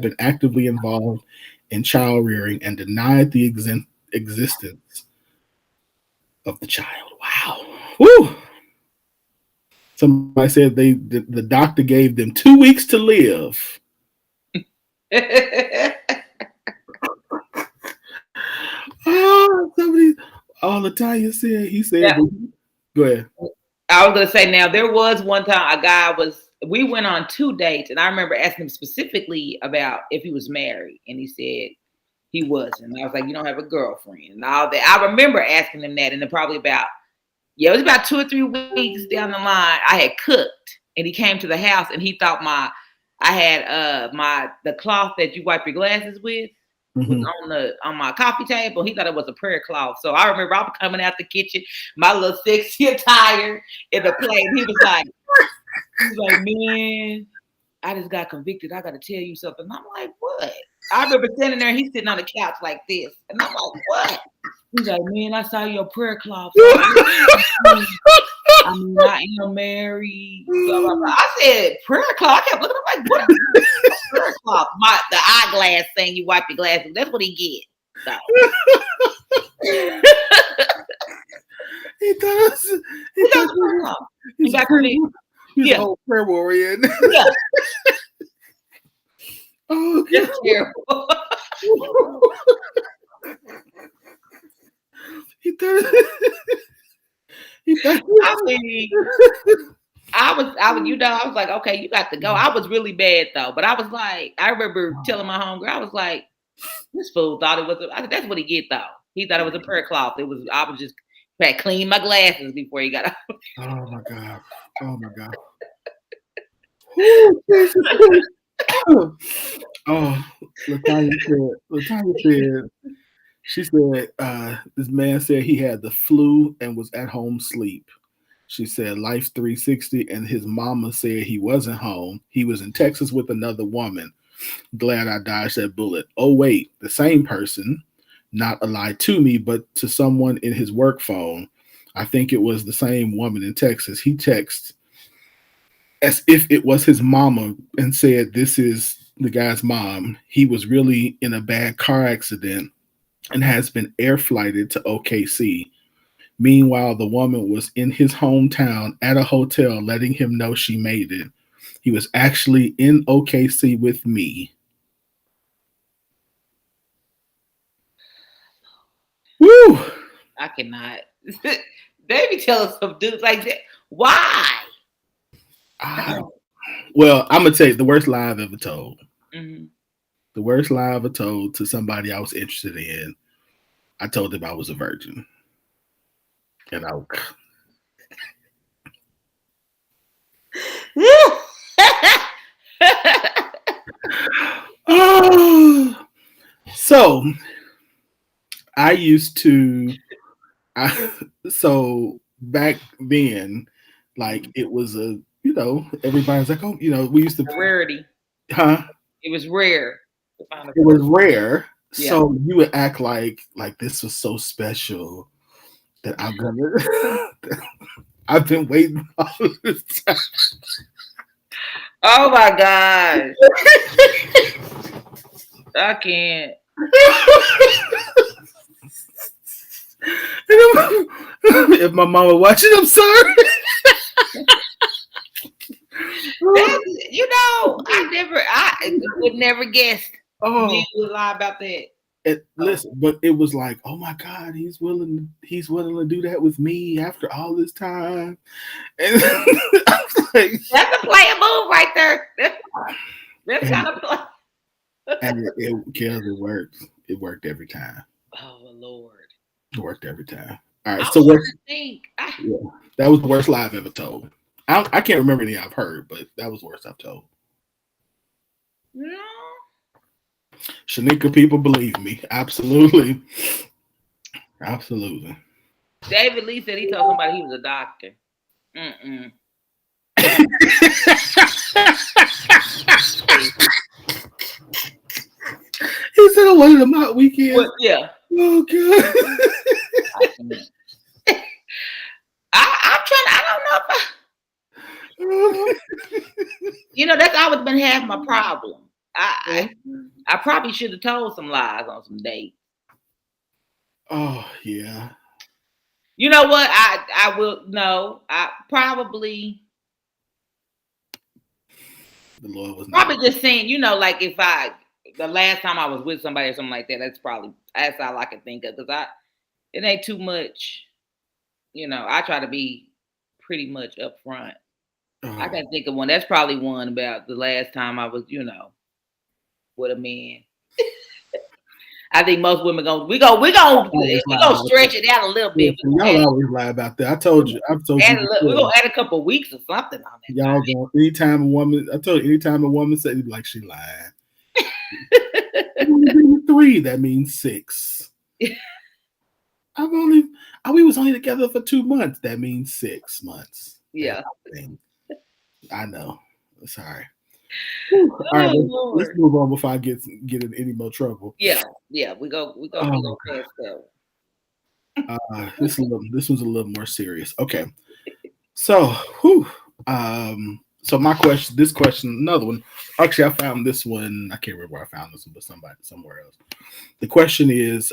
been actively involved in child rearing and denied the existence of the child. Wow. Woo. Somebody said the doctor gave them 2 weeks to live. Somebody, Latanya said, he said, yeah. Go ahead. I was going to say, now there was one time a guy we went on 2 dates, and I remember asking him specifically about if he was married, and he said he wasn't. And I was like, you don't have a girlfriend and all that. I remember asking him that, and then probably it was about 2 or 3 weeks down the line, I had cooked, and he came to the house, and he thought I had the cloth that you wipe your glasses with was on my coffee table. He thought it was a prayer cloth. So I remember I was coming out the kitchen, my little sexy attire in the plate. He was like, man, I just got convicted. I got to tell you something. And I'm like, what? I remember standing there. He's sitting on the couch like this, and I'm like, what? He's like, man, I saw your prayer cloth. I am married. Blah, blah, blah. I said, prayer cloth. I kept looking at him like, what is prayer cloth? The eyeglass thing you wipe your glasses. That's what he gets. So. He got a whole prayer warrior. Yeah. Oh, That's terrible. he thought, he thought, I mean, I was, I was like, okay, you got to go. I was really bad though, but I was like, I remember telling my homegirl, I was like, this fool thought it was. I said, that's what he get though. He thought it was a prayer cloth. It was. I was just had cleaned my glasses before he got out. oh my God. Oh my God. Ooh, Jesus Christ. Oh, Latanya said, she said, this man said he had the flu and was at home sleep. She said, Life's 360, and his mama said he wasn't home. He was in Texas with another woman. Glad I dodged that bullet. Oh, wait, the same person, not a lie to me, but to someone in his work phone. I think it was the same woman in Texas. He texted as if it was his mama and said, this is the guy's mom. He was really in a bad car accident and has been air flighted to OKC. Meanwhile, the woman was in his hometown at a hotel letting him know she made it. He was actually in OKC with me. Woo! I cannot. They be telling some dudes like that. Why? Well, I'm gonna tell you the worst lie I've ever told. Mm-hmm. The worst lie I ever told to somebody I was interested in. I told them I was a virgin, and I. Oh, so I used to. So back then, like it was a, everybody's like, oh, we used to, A rarity. huh? It was rare to find a It was rare. Yeah. So you would act like this was so special that I'm gonna. I've been waiting all this time. Oh my gosh. I can't. If my mama watching, I'm sorry. I would never guess. Oh, You would lie about that. Listen, but it was like, oh my God, he's willing to do that with me after all this time. And I was like, that's a player move right there. That's kind of play. And it worked. It worked every time. Oh Lord. It worked every time. All right. I So what? Yeah, that was the worst lie I've ever told. I can't remember any I've heard, but that was the worst I've told. No. Shanika, people believe me. Absolutely. Absolutely. David Lee said he told somebody he was a doctor. He said I wanted him out weekend. Well, yeah. Oh God. I'm trying. I don't know if that's always been half my problem. I probably should have told some lies on some dates. Oh yeah. You know what? I will no. I probably the Lord was probably just saying, like if the last time I was with somebody or something like that, that's all I can think of because it ain't too much. I try to be pretty much upfront. I can think of one. That's probably one about the last time I was, with a man. I think most women we gonna stretch it out a little bit. Y'all always lie about that. I've told you. We're gonna add a couple of weeks or something on that. Y'all go anytime a woman said you'd be like she lied. 3, that means 6. We was only together for 2 months. That means 6 months. Yeah. I know. Sorry. All right, let's move on before I get in any more trouble. Yeah. We go past that. This one's a little more serious. Okay. So, so my question, another one. Actually, I found this one. I can't remember where I found this one, but somewhere else. The question is,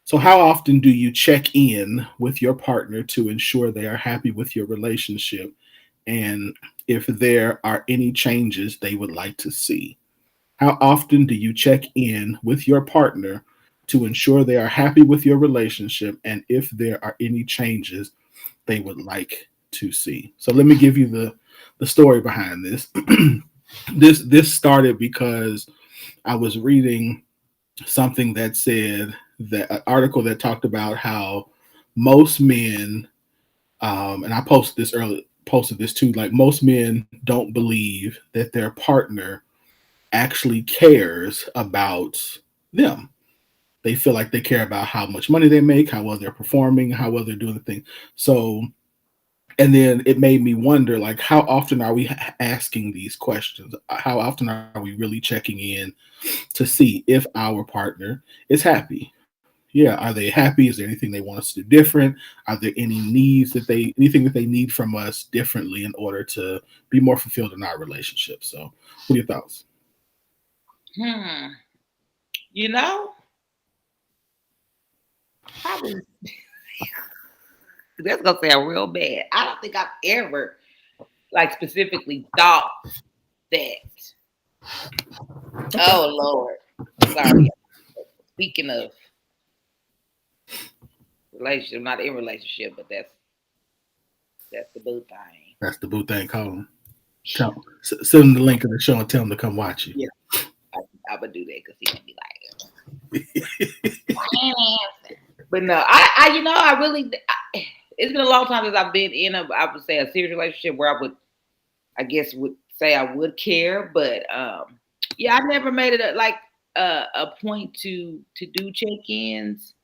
so how often do you check in with your partner to ensure they are happy with your relationship, and if there are any changes they would like to see? How often do you check in with your partner to ensure they are happy with your relationship and if there are any changes they would like to see? So let me give you the story behind this. This started because I was reading something that said that an article that talked about how most men, and I posted this too, like most men don't believe that their partner actually cares about them. They feel like they care about how much money they make, how well they're performing, how well they're doing the thing. So, and then it made me wonder, like, how often are we asking these questions? How often are we really checking in to see if our partner is happy? Yeah, are they happy? Is there anything they want us to do different? Are there any needs that anything that they need from us differently in order to be more fulfilled in our relationship? So, what are your thoughts? Hmm. You know, probably that's gonna sound real bad. I don't think I've ever like specifically thought that. Okay. Oh Lord. Sorry. Speaking of relationship, not in relationship, but that's the boo thing. That's the boo thing. Call them. Send them the link of the show and tell them to come watch you. Yeah, I, I would do that because he would be like, "I can't answer." But no, I really, it's been a long time since I've been in I would say a serious relationship where I guess would say I would care, but yeah, I never made it like a point to do check-ins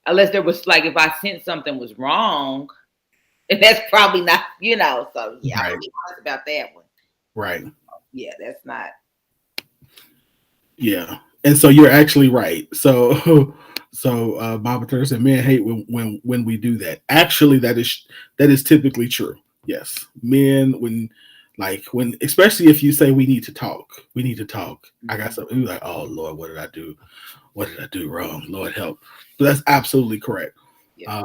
unless there was like if I sensed something was wrong, and that's probably not, So yeah, I'm Right. gonna be honest about that one. Right. Yeah, that's not. Yeah. And so you're actually right. So Baba Turner said men hate when we do that. Actually that is typically true. Yes. Men when especially if you say we need to talk. We need to talk. I got something. You're like, oh Lord, what did I do? What did I do wrong? Lord help. So that's absolutely correct. Yeah.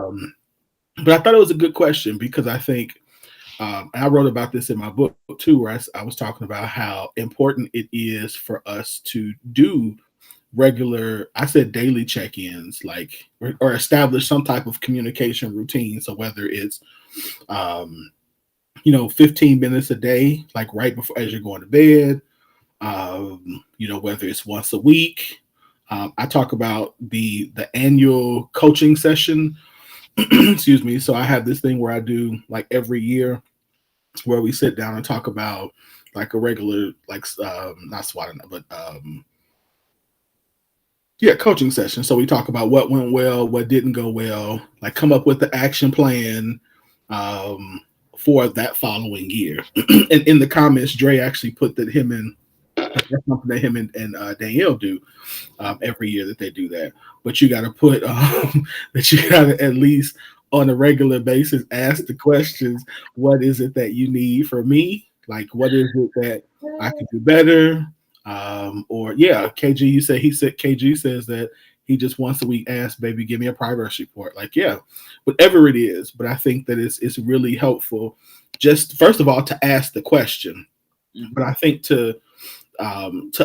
But I thought it was a good question because I think and I wrote about this in my book too, where I was talking about how important it is for us to do regular, I said daily check-ins, like or establish some type of communication routine. So whether it's 15 minutes a day, like right before as you're going to bed, whether it's once a week. I talk about the annual coaching session. Excuse me. So I have this thing where I do like every year where we sit down and talk about like a regular not SWOT but coaching session. So we talk about what went well, what didn't go well, like come up with the action plan um, for that following year. And in the comments, Dre actually put that that's something that him and Danielle do every year that they do that. But you got to put that you got to at least on a regular basis ask the questions. What is it that you need from me? Like, what is it that I could do better? Or yeah, KG says that he just once a week asks, baby, give me a progress report. Like, yeah, whatever it is. But I think that it's really helpful just first of all to ask the question. But I think to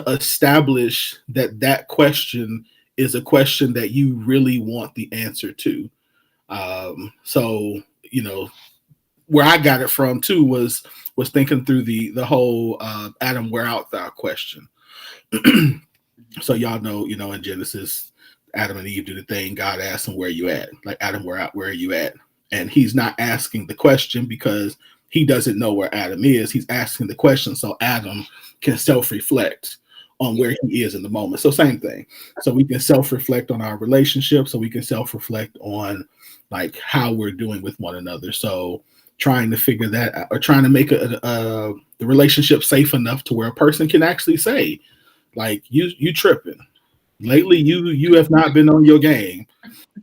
establish that question is a question that you really want the answer to. So where I got it from too was thinking through the whole Adam, where out thou question. So y'all know, in Genesis, Adam and Eve do the thing. God asks them, where you at? Like, Adam, where are you at? And he's not asking the question because he doesn't know where Adam is. He's asking the question so Adam can self-reflect on where he is in the moment. So same thing. So we can self-reflect on our relationship. So we can self-reflect on like how we're doing with one another. So trying to figure that out, or trying to make the relationship safe enough to where a person can actually say, like, you tripping. Lately, you have not been on your game.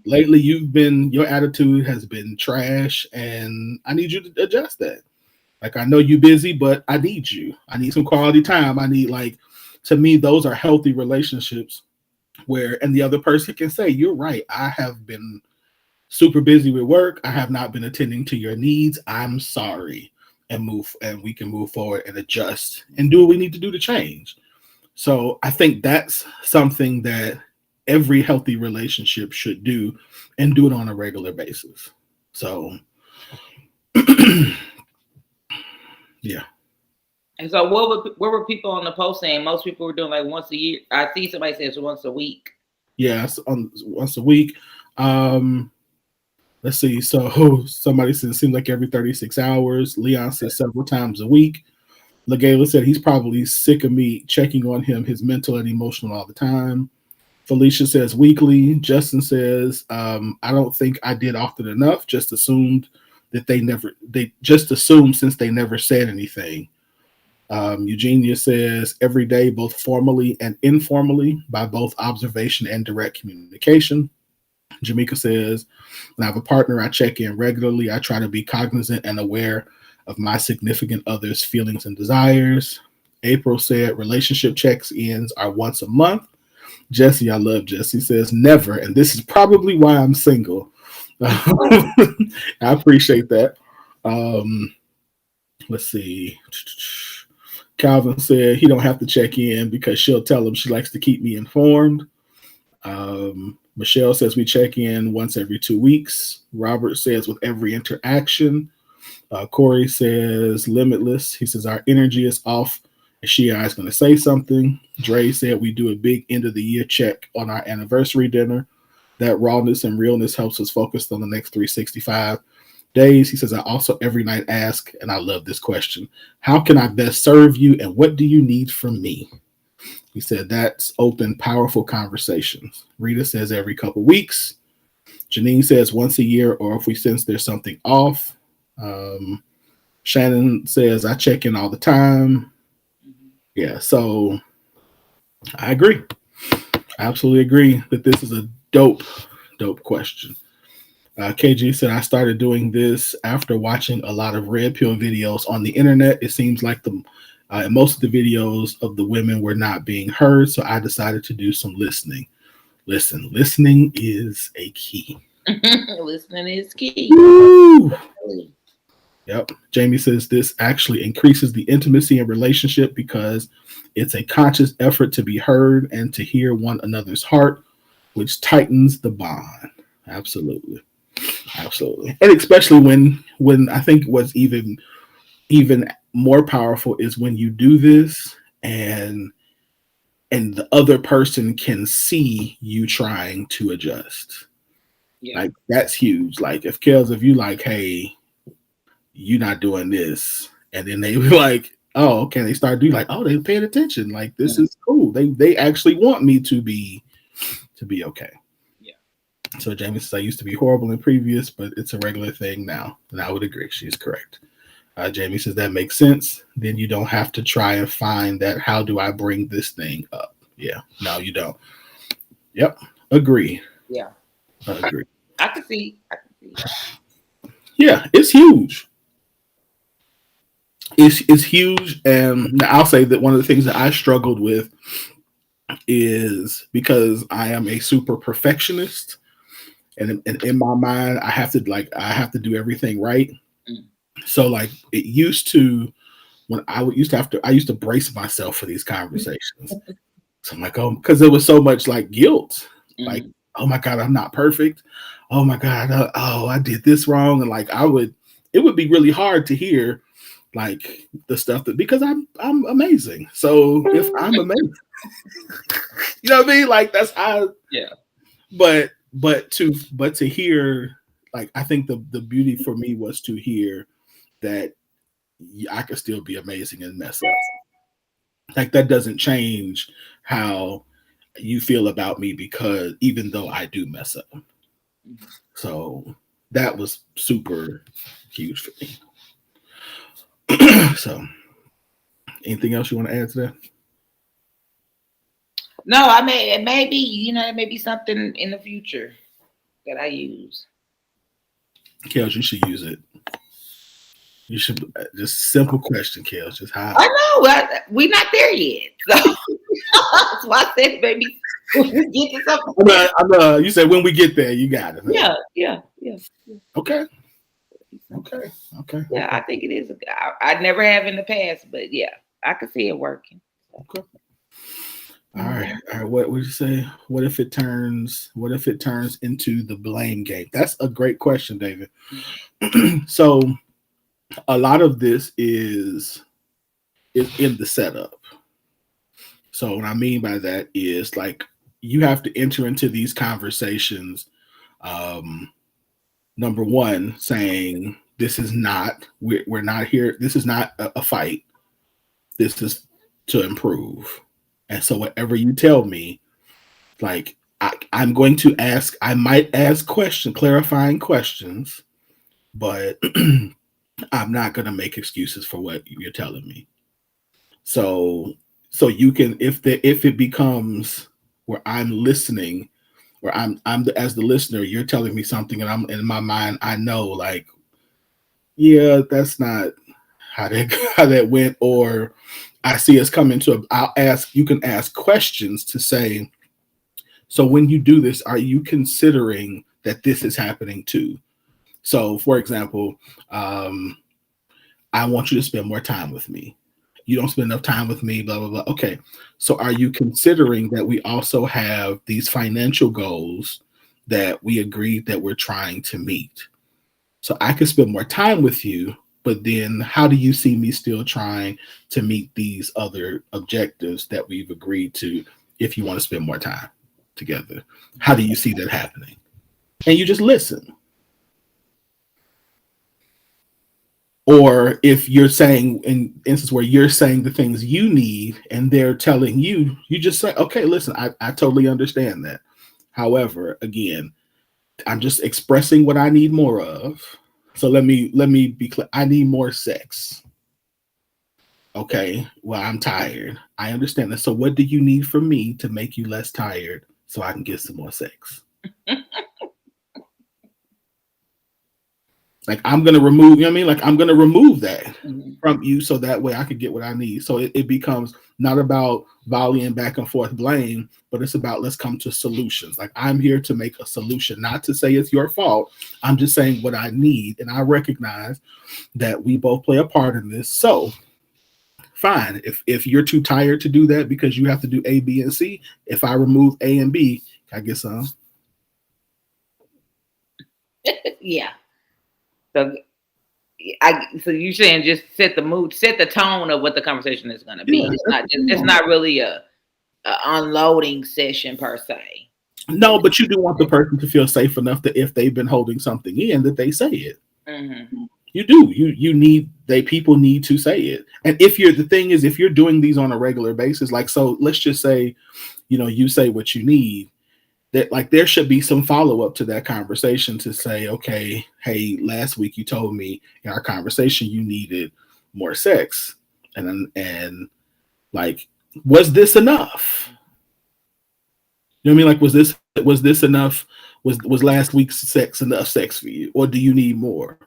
Lately, your attitude has been trash, and I need you to adjust that. Like, I know you're busy, but I need you. I need some quality time. I need, like, to me, those are healthy relationships and the other person can say, you're right. I have been super busy with work. I have not been attending to your needs. I'm sorry. And we can move forward and adjust and do what we need to do to change. So I think that's something that every healthy relationship should do, and do it on a regular basis. So yeah. And so, what were people on the post saying? Most people were doing like once a year. I see somebody says once a week. Yeah, on once a week. Let's see. So somebody says it seems like every 36 hours. Leon says several times a week. LaGayla said he's probably sick of me checking on him, his mental and emotional all the time. Felicia says weekly. Justin says, I don't think I did often enough. Just assumed that they just assumed since they never said anything. Eugenia says every day, both formally and informally, by both observation and direct communication. Jamaica says, when I have a partner, I check in regularly. I try to be cognizant and aware of my significant other's feelings and desires. April said relationship checks-ins are once a month. Jesse, I love Jesse, says never, and this is probably why I'm single. I appreciate that. Let's see. Calvin said he don't have to check in because she'll tell him she likes to keep me informed. Michelle says we check in once every 2 weeks. Robert says with every interaction. Corey says limitless. He says our energy is off. And she and I is going to say something. Dre said we do a big end of the year check on our anniversary dinner. That rawness and realness helps us focus on the next 365 days. He says I also every night ask, and I love this question, how can I best serve you and what do you need from me? He said that's open, powerful conversations. Rita says every couple weeks. Janine says once a year, or if we sense there's something off. Shannon says I check in all the time. Yeah, so I agree. I absolutely agree that this is a dope question. KG said I started doing this after watching a lot of red pill videos on the internet. It seems like most of the videos of the women were not being heard, so I decided to do some listening. Listening is a key. Listening is key. Woo! Yep. Jamie says this actually increases the intimacy and relationship because it's a conscious effort to be heard and to hear one another's heart, which tightens the bond. Absolutely. And especially when I think what's even more powerful is when you do this and the other person can see you trying to adjust. Yeah. Like that's huge. Like if you like, hey, you're not doing this, and then they were like, oh, okay, they start doing like, oh, they paying attention. Like this is cool. They actually want me to be okay. Yeah. So Jamie says I used to be horrible in previous, but it's a regular thing now. And I would agree. She's correct. Jamie says that makes sense. Then you don't have to try and find that. How do I bring this thing up? Yeah. No, you don't. Yep. Agree. Yeah. Agree. I can see. Yeah, it's huge. It's huge, and I'll say that one of the things that I struggled with is because I am a super perfectionist, and in my mind, I have to do everything right. So like it used to when I used to brace myself for these conversations. So I'm like, oh, because there was so much like guilt, like, oh my God, I'm not perfect. Oh my God, I did this wrong, and like it would be really hard to hear like the stuff that because I'm amazing. So if I'm amazing, you know what I mean? Like that's how. Yeah. But to hear like I think the beauty for me was to hear that I could still be amazing and mess up. Like that doesn't change how you feel about me because even though I do mess up. So that was super huge for me. So anything else you want to add to that? No, I mean it may be, it may be something in the future that I use. Kels, you should use it. You should just simple question, Kels. Just how I know we're not there yet. So that's why I said maybe when we get to something. You said when we get there, you got it. Huh? Yeah. Okay. Yeah, I think it is. I never have in the past, but yeah, I can see it working. Okay. All right, Mhm. all right. What would you say? What if it turns? What if it turns into the blame game? That's a great question, David. So a lot of this is in the setup. So what I mean by that is like you have to enter into these conversations. Um, Number one, saying this is not we're not here. This is not a fight. This is to improve. And so whatever you tell me, like I'm going to ask. I might ask clarifying questions, but I'm not going to make excuses for what you're telling me. So so you can if it becomes where I'm listening, where as the listener, you're telling me something, and I'm in my mind, I know like yeah, that's not how that how that went, or I see us coming to. I'll ask. You can ask questions to say. So when you do this, are you considering that this is happening too? So, for example, um, I want you to spend more time with me. You don't spend enough time with me, blah, blah, blah. Okay. So are you considering that we also have these financial goals that we agreed that we're trying to meet? So I could spend more time with you, but then how do you see me still trying to meet these other objectives that we've agreed to if you want to spend more time together? How do you see that happening? And you just listen. Or if you're saying in instance where you're saying the things you need and they're telling you, you just say, okay, listen, I totally understand that. However, again, I'm just expressing what I need more of. So let me be clear. I need more sex. Okay. Well, I'm tired. I understand that. So what do you need from me to make you less tired so I can get some more sex? Like I'm gonna remove, you know what I mean? Like I'm gonna remove that Mhm. from you so that way I could get what I need. So it becomes not about volleying back and forth blame, but it's about let's come to solutions. Like I'm here to make a solution, not to say it's your fault. I'm just saying what I need. And I recognize that we both play a part in this. So fine. If you're too tired to do that because you have to do A, B, and C, if I remove A and B, can I get some? Yeah. So so you're saying just set the mood, set the tone of what the conversation is going to Yeah, be. It's that's not what just, you it's want. not really a unloading session per se. No, but you do want the person to feel safe enough that if they've been holding something in, that they say it. Hmm. You do. You need they people need to say it. And if you're the thing is if you're doing these on a regular basis, like so let's just say, you say what you need, that like there should be some follow-up to that conversation to say, okay, hey, last week you told me in our conversation you needed more sex. And like, was this enough? You know what I mean? Like, was this enough? Was last week's sex enough sex for you, or do you need more?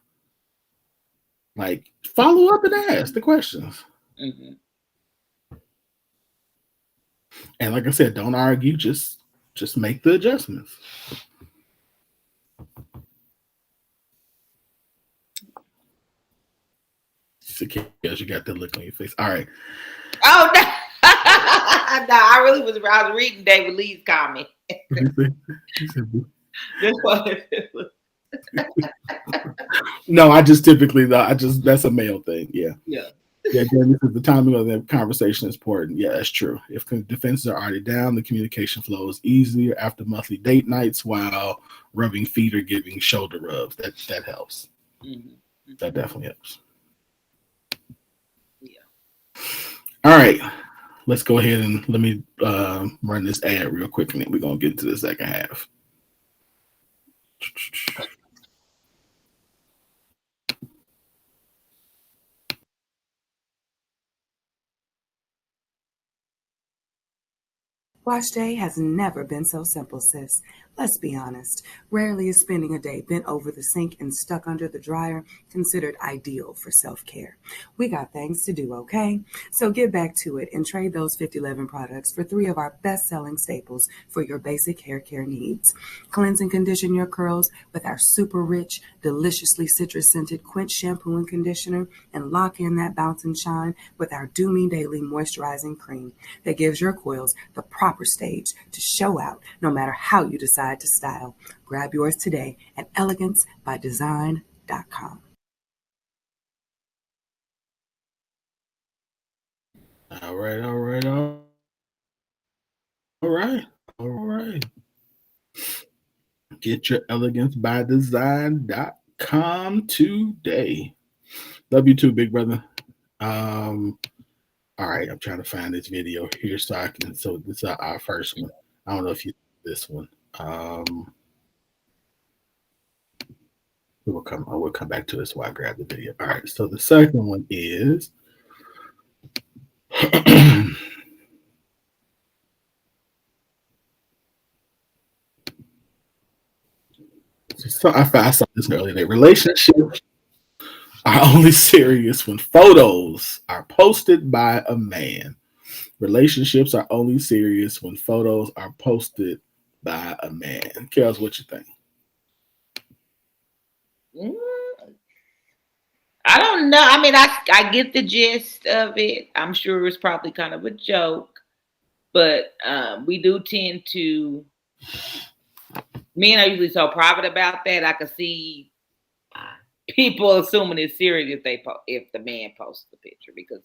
Like, follow up and ask the questions. Hmm. And like I said, don't argue. Just make the adjustments. Because you got that look on your face. All right. Oh no. No, I was reading David Lee's comment. This was No, I just typically though. I just that's a male thing. Yeah. yeah. Yeah, again, this is the timing of the conversation is important. Yeah, that's true. If defenses are already down, the communication flows easier after monthly date nights while rubbing feet or giving shoulder rubs. That helps. Hmm. That definitely helps. Yeah. All right, let's go ahead and let me run this ad real quick, and then we're gonna get into the second half. Wash day has never been so simple, sis. Let's be honest. Rarely is spending a day bent over the sink and stuck under the dryer considered ideal for self care. We got things to do, okay? So get back to it and trade those 5011 products for three of our best selling staples for your basic hair care needs. Cleanse and condition your curls with our super rich, deliciously citrus scented Quench shampoo and conditioner, and lock in that bounce and shine with our Do Me Daily moisturizing cream that gives your coils the proper stage to show out no matter how you decide to style. Grab yours today at elegancebydesign.com. All right, all right, all right, all right. Get your elegancebydesign.com today. Love you too, big brother. All right, I'm trying to find this video here so I can. So this is our first one. I don't know if you this one. We will come. I will come back to this while I grab the video. All right. So the second one is. So I saw this earlier. That relationships are only serious when photos are posted by a man. Relationships are only serious when photos are posted by a man. Kels, what you think? I don't know. I mean, I get the gist of it. I'm sure it was probably kind of a joke, but we do tend to. Men are usually so private about that. I could see people assuming it's serious if the man posts the picture, because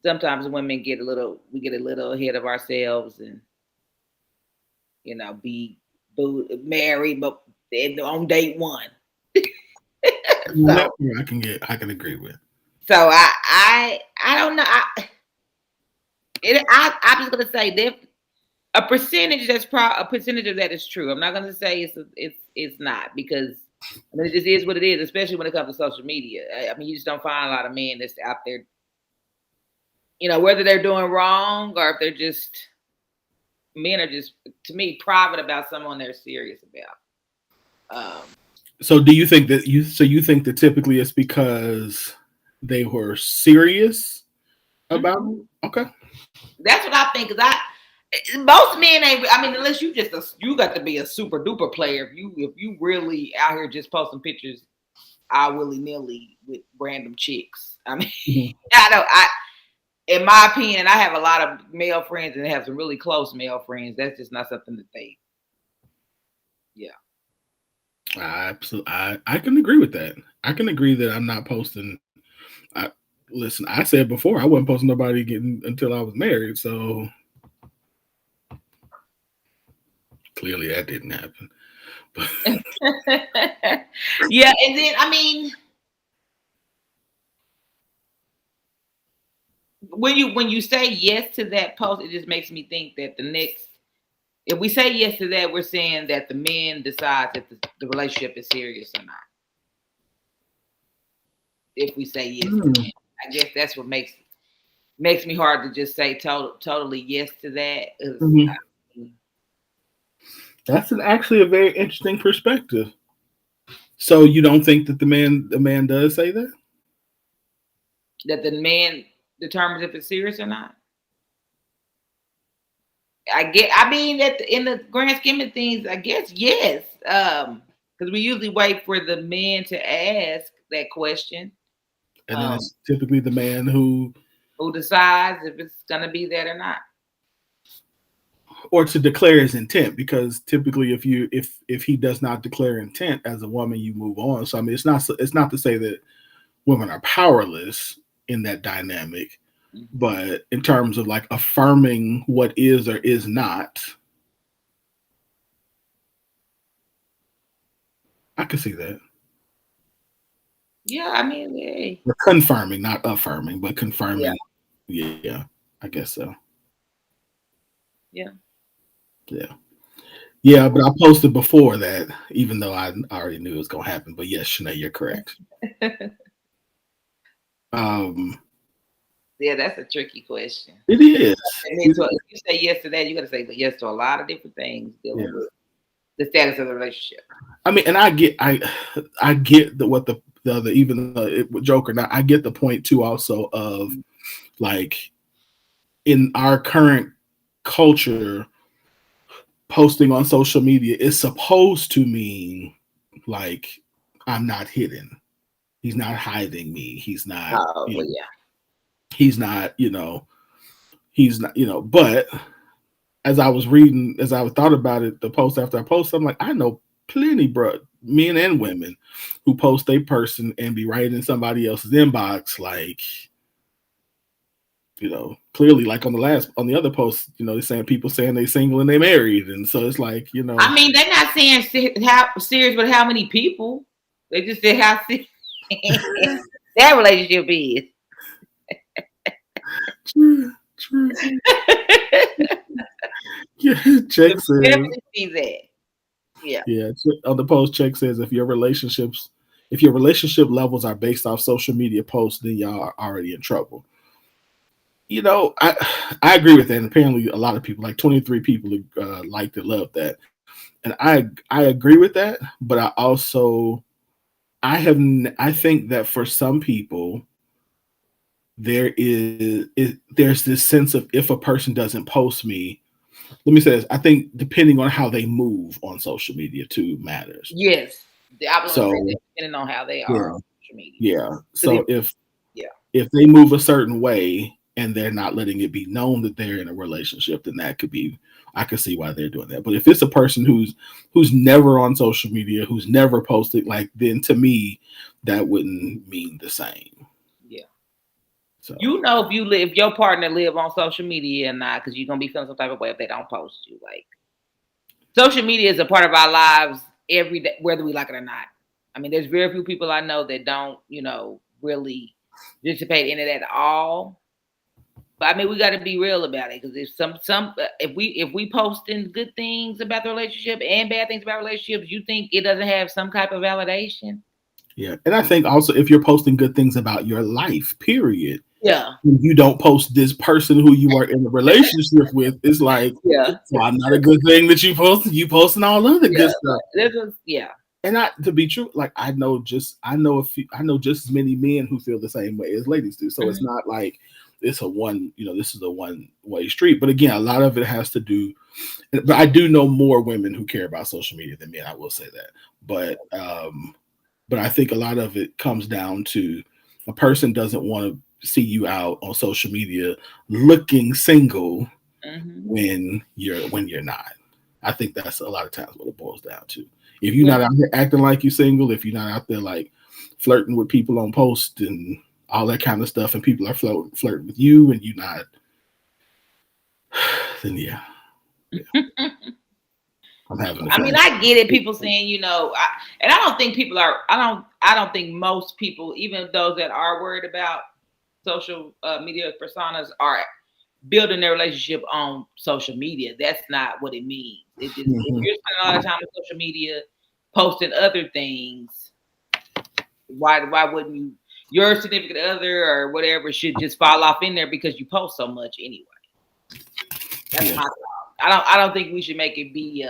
sometimes women get a little ahead of ourselves and be married, but on date one. So I can agree with. So I don't know. I'm just gonna say that a percentage a percentage of that is true. I'm not gonna say it's not, because I mean it just is what it is, especially when it comes to social media. I mean, you just don't find a lot of men that's out there, whether they're doing wrong or if they're just men are just, to me, private about someone they're serious about. So do you think that you think that typically it's because they were serious about it? Okay. That's what I think. Cause most men ain't. I mean, unless you got to be a super duper player. If you really out here just posting pictures, willy nilly with random chicks. I mean, I know. In my opinion, I have a lot of male friends and have some really close male friends. That's just not something that they. Yeah. Absolutely. I can agree with that. I can agree that I'm not posting. Listen, I said before I wasn't posting nobody until I was married, so clearly that didn't happen. Yeah, and then I mean, when you say yes to that post, it just makes me think that if we say yes to that, we're saying that the men decide that the relationship is serious or not. If we say yes to that, I guess that's what makes me hard to just say totally yes to that. That's actually a very interesting perspective. So you don't think that the man does say that? That the man determines if it's serious or not? I mean, in the grand scheme of things, I guess yes. Because we usually wait for the man to ask that question. And then it's typically the man who decides if it's gonna be that or not. Or to declare his intent, because typically if he does not declare intent as a woman, you move on. So I mean, it's not to say that women are powerless in that dynamic, but in terms of like affirming what is or is not, I can see that. Yeah, I mean, hey. We're confirming, not affirming, but confirming. Yeah, I guess so. Yeah. Yeah, but I posted before that, even though I already knew it was gonna happen. But yes, Shanae, you're correct. Yeah, that's a tricky question. It is. If you say yes to that, you got to say yes to a lot of different things dealing with the status of the relationship. I mean, and I get what the other, even with Joker. Now I get the point too, also of like in our current culture, posting on social media is supposed to mean like I'm not hidden. He's not hiding me. He's not. Oh, well, yeah. He's not. He's not. But as I was reading, as I thought about it, the post after I post, I'm like, I know plenty, bro, men and women, who post a person and be writing in somebody else's inbox, like, clearly, like on the other post, they're saying people saying they single and they married, and so it's like, I mean, they're not saying how serious, but how many people? They just said how serious that relationship is. True. Yeah, Check says. Definitely see that. Yeah. On the post, Check says if your relationship levels are based off social media posts, then y'all are already in trouble. I agree with that. And apparently, a lot of people, like 23 people, liked and loved that, and I agree with that. But I think that for some people, there's this sense of, if a person doesn't post me, let me say this, I think depending on how they move on social media too matters. Yes. I was going to say that, depending on how they are on social media. Yeah. So if they move a certain way and they're not letting it be known that they're in a relationship, then I could see why they're doing that. But if it's a person who's never on social media, who's never posted, like, then to me, that wouldn't mean the same. Yeah. So if your partner live on social media or not, because you're gonna be feeling some type of way if they don't post you. Like, social media is a part of our lives every day, whether we like it or not. I mean, there's very few people I know that don't, really participate in it at all. But I mean, we got to be real about it, because if we posting good things about the relationship and bad things about relationships, you think it doesn't have some type of validation? Yeah, and I think also if you're posting good things about your life, period. Yeah. You don't post this person who you are in a relationship with. It's like, well, not a good thing that you posted. You posting all other good stuff. And to be true, like I know just as many men who feel the same way as ladies do. So It's not like this is a one-way street. But again, a lot of it has to do. But I do know more women who care about social media than men. I will say that. But I think a lot of it comes down to a person doesn't want to see you out on social media looking single when you're not. I think that's a lot of times what it boils down to. If you're not out here acting like you're single, if you're not out there like flirting with people on post and all that kind of stuff, and people are flirting with you and you're not, then yeah. I'm having. I mean, I get it. People saying, and I don't think people are. I don't think most people, even those that are worried about social media personas, are building their relationship on social media. That's not what it means. It just, if you're spending a lot of time on social media posting other things, why wouldn't you? Your significant other or whatever should just fall off in there because you post so much anyway. That's my thought. I don't think we should make it be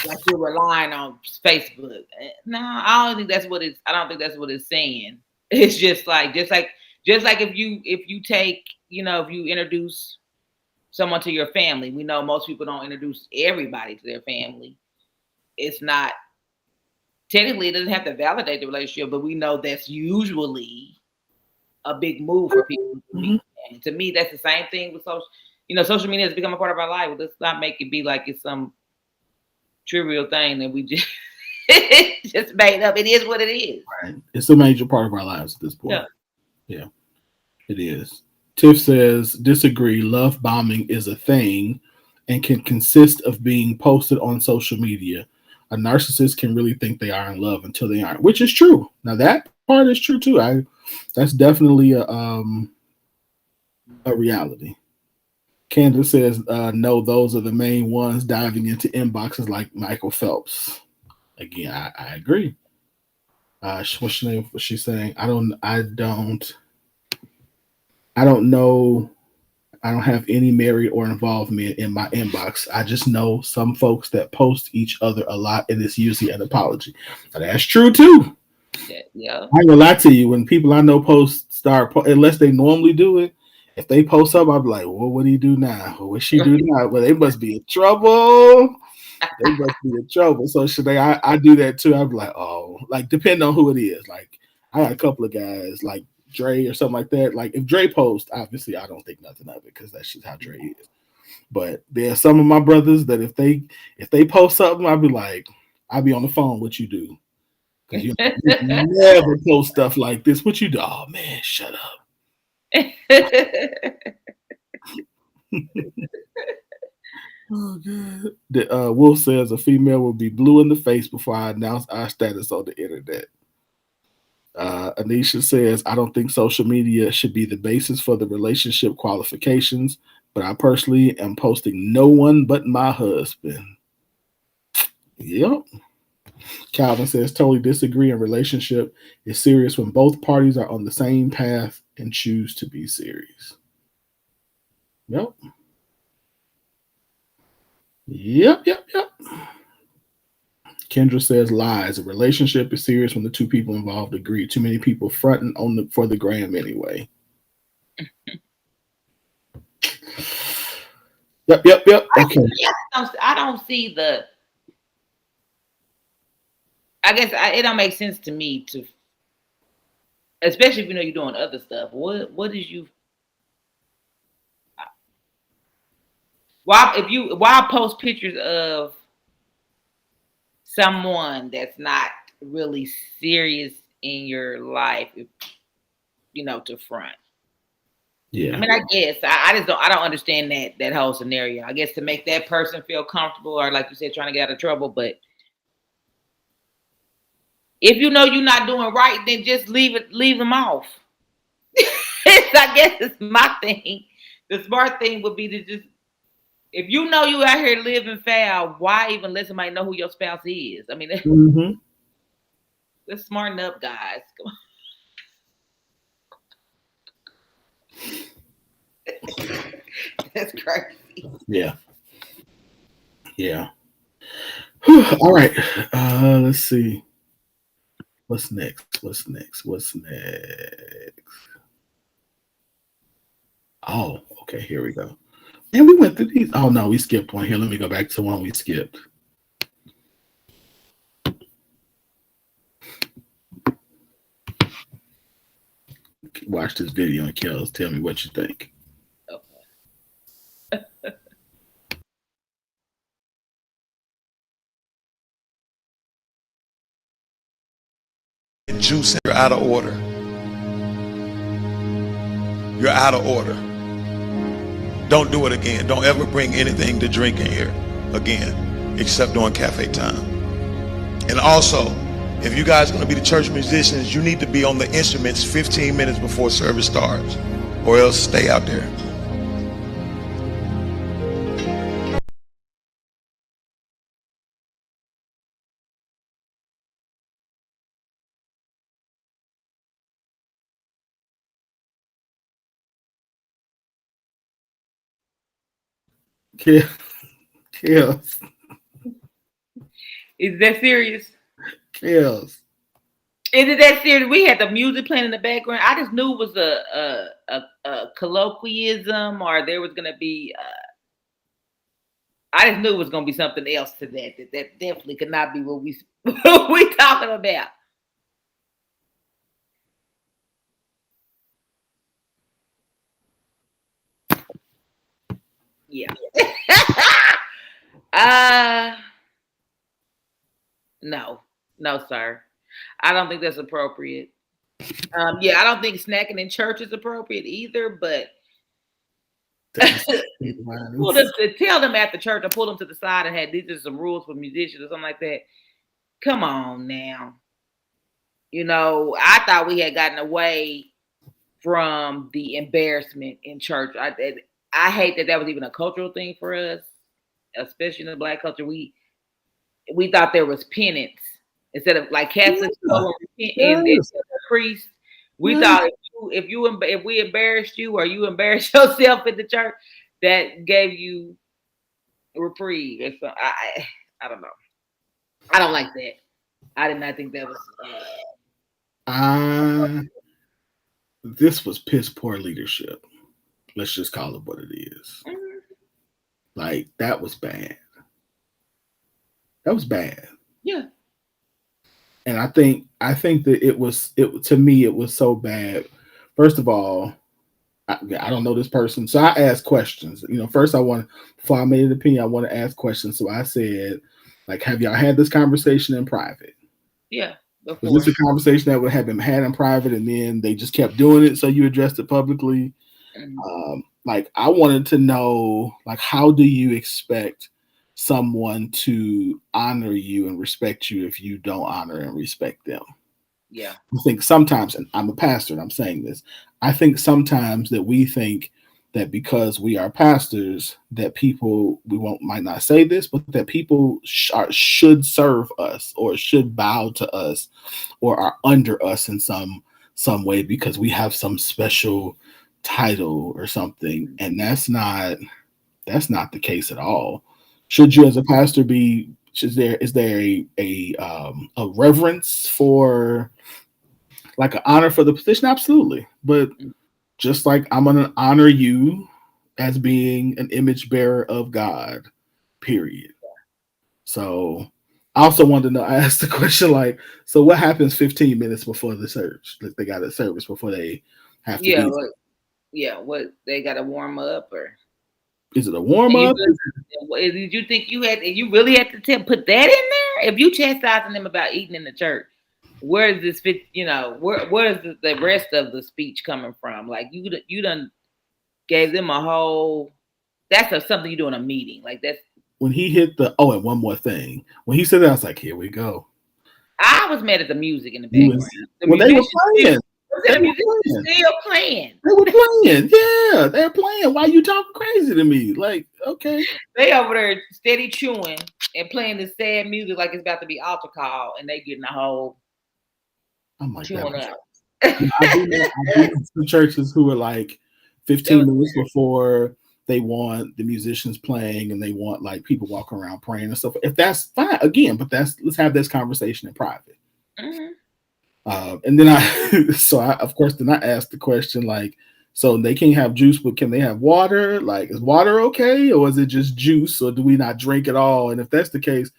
like you're relying on Facebook. No, I don't think that's what it's. I don't think that's what it's saying. It's just like if you take, if you introduce someone to your family, we know most people don't introduce everybody to their family. It's not technically, it doesn't have to validate the relationship, but we know that's usually a big move for people to meet. And to me, that's the same thing with social. Social media has become a part of our life. Well, let's not make it be like it's some trivial thing that we just made up. It is what it is. Right. It's a major part of our lives at this point. Yeah, it is. Tiff says, disagree. Love bombing is a thing and can consist of being posted on social media. A narcissist can really think they are in love until they aren't, which is true. Now that part is true too. That's definitely a reality. Candace says, no, those are the main ones diving into inboxes like Michael Phelps. Again, I agree. What's her name? What's she saying? I don't. I don't know. I don't have any married or involvement in my inbox. I just know some folks that post each other a lot, and it's usually an apology. Now, that's true too. Yeah. I ain't gonna lie to you. When people I know unless they normally do it, if they post up, I'm like, well, what do you do now? What she do now? Well, they must be in trouble. They must be in trouble. So should I do that too. I'd be like, oh, like depending on who it is. Like I got a couple of guys like Dre or something like that. Like if Dre posts, obviously I don't think nothing of it because that's just how Dre is. But there are some of my brothers that if they post something, I'd be like, I'll be on the phone. What you do? Because you never post stuff like this. What you do? Oh man, shut up. Oh god. Wolf says a female will be blue in the face before I announce our status on the internet. Anisha says, I don't think social media should be the basis for the relationship qualifications, but I personally am posting no one but my husband. Yep. Calvin says, totally disagree. A relationship is serious when both parties are on the same path and choose to be serious. Yep. Yep. Kendra says, lies. A relationship is serious when the two people involved agree. Too many people fronting for the gram anyway. Yep. Okay. I don't see the. I guess it don't make sense to me to, especially if you know you're doing other stuff. What is you? Why post pictures of someone that's not really serious in your life? If, to front. Yeah. I mean, I guess I just don't. I don't understand that whole scenario. I guess to make that person feel comfortable, or like you said, trying to get out of trouble. But if you know you're not doing right, then just leave them off. I guess it's my thing. The smart thing would be to just, if you know you out here living foul, why even let somebody know who your spouse is? I mean, let's smarten up, guys. Come on. That's crazy. Yeah. All right. Let's see. What's next? Oh, okay. Here we go. And we went through these. Oh no, we skipped one here. Let me go back to one we skipped. Watch this video and Kells, tell me what you think. Juice, you're out of order. You're out of order. Don't do it again. Don't ever bring anything to drink in here again, except during cafe time. And also, if you guys are going to be the church musicians, you need to be on the instruments 15 minutes before service starts, or else stay out there. Kells. Is that serious? Kells. Is it that serious? We had the music playing in the background. I just knew it was a colloquialism, or there was going to be. I just knew it was going to be something else to that. That definitely could not be what we talking about. Yeah. No, sir. I don't think that's appropriate. Yeah, I don't think snacking in church is appropriate either, but tell them at the church or pull them to the side and had these are some rules for musicians or something like that. Come on now. I thought we had gotten away from the embarrassment in church. I hate that was even a cultural thing for us, especially in the Black culture. We thought there was penance instead of like Catholics and priest. We thought if if we embarrassed you or you embarrassed yourself at the church, that gave you a reprieve. And so I don't know. I don't like that. I did not think that was. This was piss poor leadership. Let's just call it what it is. Like, that was bad. That was bad. Yeah. And I think that to me it was so bad. First of all, I don't know this person, so I asked questions. First before I made an opinion, I want to ask questions. So I said, like, have y'all had this conversation in private? Yeah. Was this a conversation that would have been had in private and then they just kept doing it, so you addressed it publicly? Like, I wanted to know, like, how do you expect someone to honor you and respect you if you don't honor and respect them? Yeah. I think sometimes, and I'm a pastor and I'm saying this, I think sometimes that we think that because we are pastors, that people, might not say this, but that people should serve us or should bow to us or are under us in some way because we have some special title or something. And that's not the case at all. Should you as a pastor is there a reverence for, like, an honor for the position? Absolutely. But just like I'm going to honor you as being an image bearer of God, period. So I also wanted to know, I asked the question, like, so what happens 15 minutes before the service? Like, they got a service before they have to what they got to warm up, or is it a warm up? Did you think you really had to put that in there? If you chastising them about eating in the church, where is this fit? Where is the rest of the speech coming from? Like, you done gave them a whole. That's something you do in a meeting. Like, that's when he hit and one more thing. When he said that, I was like, here we go. I was mad at the music in the background. They were playing. They were still playing. They were playing. Yeah, they're playing. Why you talking crazy to me? Like, okay. They over there steady chewing and playing this sad music like it's about to be altar call, and they getting a whole chewing up. I've been to churches who are like 15 minutes before they want the musicians playing and they want, like, people walking around praying and stuff. If that's fine, again, but let's have this conversation in private. Mm-hmm. And then I of course asked the question, like, so they can't have juice, but can they have water? Like, is water okay, or is it just juice, or do we not drink at all? And if that's the case,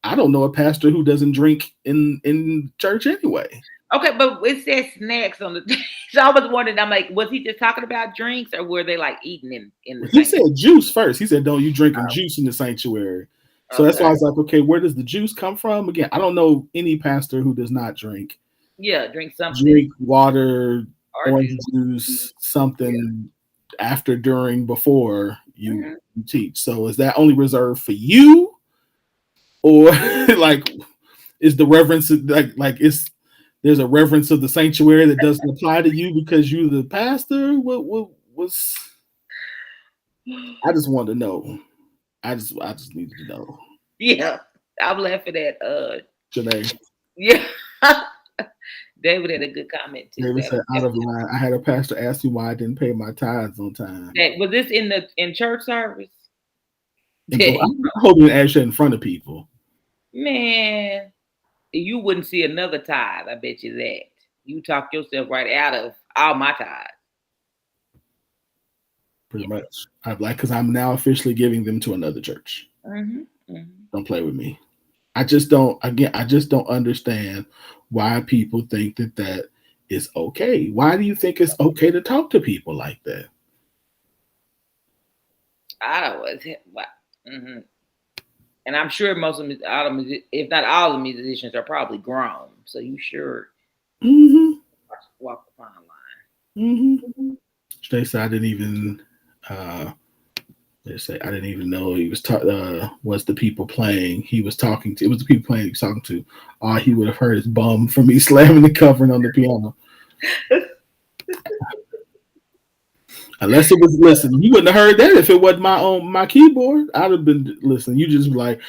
I don't know a pastor who doesn't drink in church anyway. Okay, but it says snacks on the. So I was wondering, I'm like, was he just talking about drinks, or were they like eating in the? He said juice first. He said, "Don't you drinking juice in the sanctuary?" So that's why I was like, okay, where does the juice come from? Again, I don't know any pastor who does not drink. Yeah, drink something. Drink water, orange juice, something after, during, before you teach. So is that only reserved for you, or like is the reverence like there's a reverence of the sanctuary that doesn't apply to you because you're the pastor? What was? I just wanted to know. I just needed to know. Yeah, I'm laughing at Janae. Yeah. David had a good comment too. David said, out of line. I had a pastor ask me why I didn't pay my tithes on time. Was this in church service? I hope you didn't ask you in front of people. Man, you wouldn't see another tithe. I bet you that. You talked yourself right out of all my tithes. Pretty much. Because I'm now officially giving them to another church. Mm-hmm. Mm-hmm. Don't play with me. I just don't understand why people think that is okay. Why do you think it's okay to talk to people like that? I don't know. Mm-hmm. And I'm sure most of them, if not all the musicians, are probably grown. So you sure walk the fine line. They said I didn't even. They say I didn't even know he was was the people playing. He was talking to. It was the people playing he was talking to. He would have heard his bum from me slamming the covering on the piano. Unless it was, listen, you wouldn't have heard that if it wasn't my keyboard. I'd have been listening. You just like,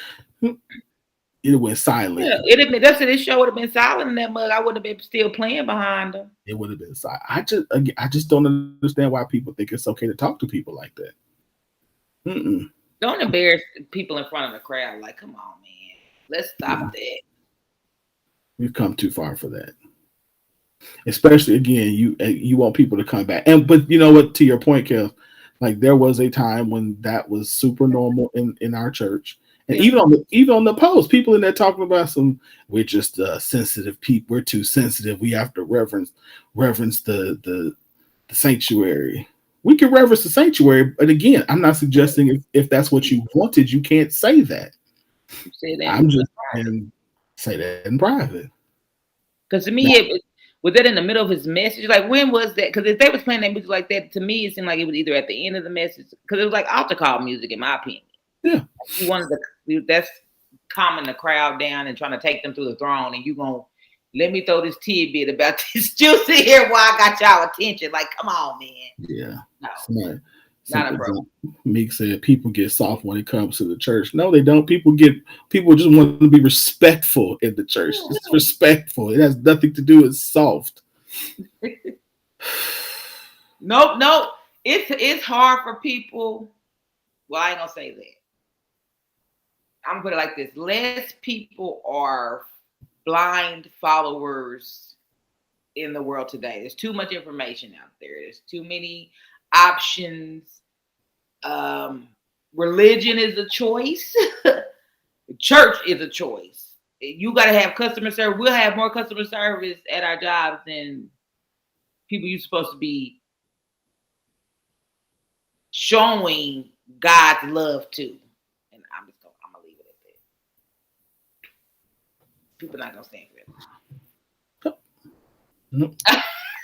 it went silent. Yeah, it'd have been. That's this show would have been silent in that mug. I would have been still playing behind them. It would have been silent. I just don't understand why people think it's okay to talk to people like that. Don't embarrass people in front of the crowd. Like, come on, man, let's stop that. We've come too far for that. Especially again, you want people to come back, but you know what? To your point, Kev, like there was a time when that was super normal in our church. And even on the post, people in there talking about we're just sensitive people. We're too sensitive. We have to reverence the sanctuary. We can reverence the sanctuary, but again, I'm not suggesting if that's what you wanted, you can't say that. I'm just saying say that in private. Because to me, was that in the middle of his message? Like, when was that? Because if they was playing that music like that, to me, it seemed like it was either at the end of the message, because it was like altar call music, in my opinion. Yeah. You wanted that's calming the crowd down and trying to take them through the throne, and you gonna let me throw this tidbit about this juicy here while I got y'all attention. Like, come on, man. Yeah. No. Not a bro. Meek said people get soft when it comes to the church. No, they don't. People just want to be respectful in the church. It's respectful. It has nothing to do with soft. Nope. It's hard for people. Well, I ain't gonna say that. I'm gonna put it like this: less people are blind followers in the world today. There's too much information out there. There's too many options. Religion is a choice. Church is a choice. You got to have customer service. We'll have more customer service at our jobs than people you're supposed to be showing God's love to. And I'm gonna leave it at that. People not gonna stand for it. Nope.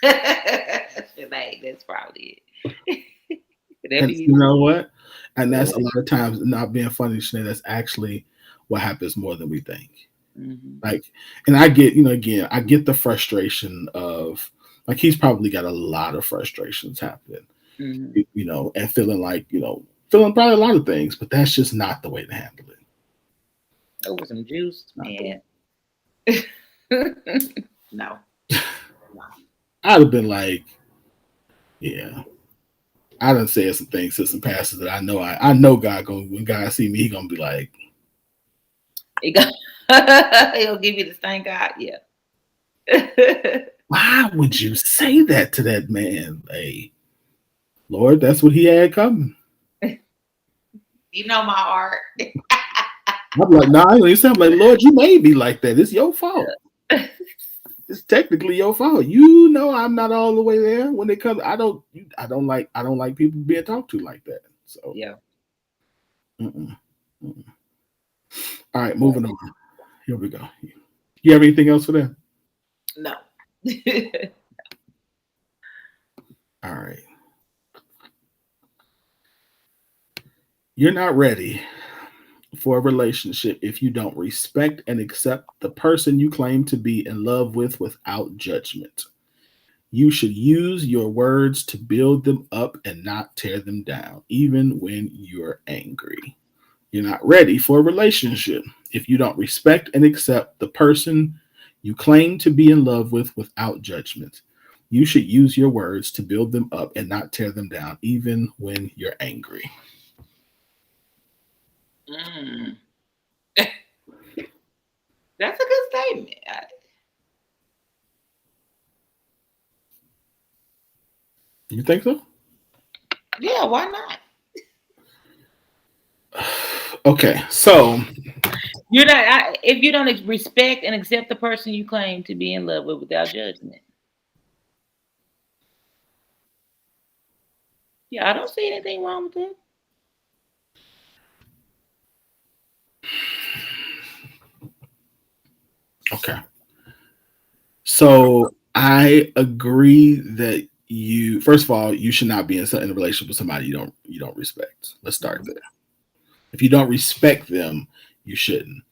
That's probably it. And you know what? And that's a lot of times, not being funny, Sinead, that's actually what happens more than we think. Mm-hmm. Like, and I get, again, I get the frustration of, like, he's probably got a lot of frustrations happening, mm-hmm. And feeling like, feeling probably a lot of things, but that's just not the way to handle it. Over some juice, man. No. I'd have been like, yeah. I done said some things to some pastors that I know God when God see me, he gonna be like, he'll give you the stank eye. Yeah. Why would you say that to that man? Hey, Lord, that's what he had coming. You know my heart. I'm like, nah, you sound like, Lord, you made me like that. It's your fault. It's technically your fault. I'm not all the way there when it comes. I don't like people being talked to like that. So yeah. All right, moving on. Here we go. You have anything else for that? No. All right. You're not ready for a relationship if you don't respect and accept the person you claim to be in love with without judgment. You should use your words to build them up and not tear them down, even when you're angry. You're not ready for a relationship if you don't respect and accept the person you claim to be in love with without judgment. You should use your words to build them up and not tear them down, even when you're angry. That's a good statement. You think so? Yeah, why not? Okay, so you're not. If you don't respect and accept the person you claim to be in love with without judgment. Yeah, I don't see anything wrong with that. Okay. So I agree that first of all, you should not be in a relationship with somebody you don't respect. Let's start there. If you don't respect them, you shouldn't.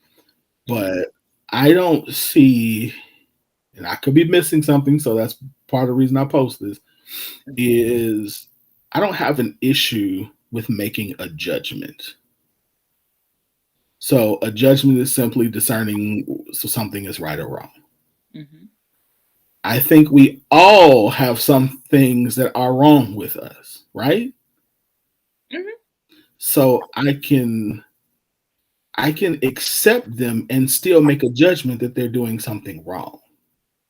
But I don't see, and I could be missing something, so that's part of the reason I post this, is I don't have an issue with making a judgment. So a judgment is simply discerning so something is right or wrong. Mm-hmm. I think we all have some things that are wrong with us, right? Mm-hmm. So I can accept them and still make a judgment that they're doing something wrong.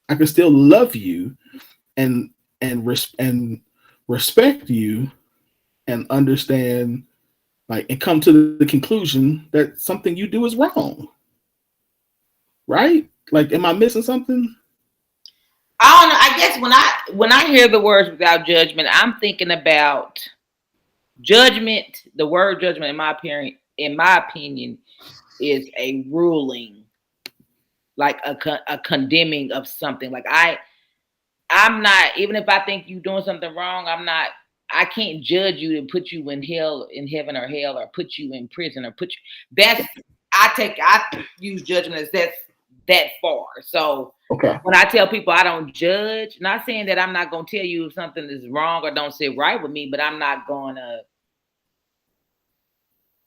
I can still love you and and respect you and understand, like, and come to the conclusion that something you do is wrong. Right? Like, am I missing something? I don't know. I guess when I hear the words without judgment, I'm thinking about judgment. The word judgment, in my opinion, is a ruling, like a condemning of something. Like I'm not, even if I think you're doing something wrong, I can't judge you and put you in hell, in heaven or hell, or put you in prison, or I use judgment as that's that far. So Okay. when I tell people I don't judge, not saying that I'm not going to tell you if something is wrong or don't sit right with me, but I'm not going to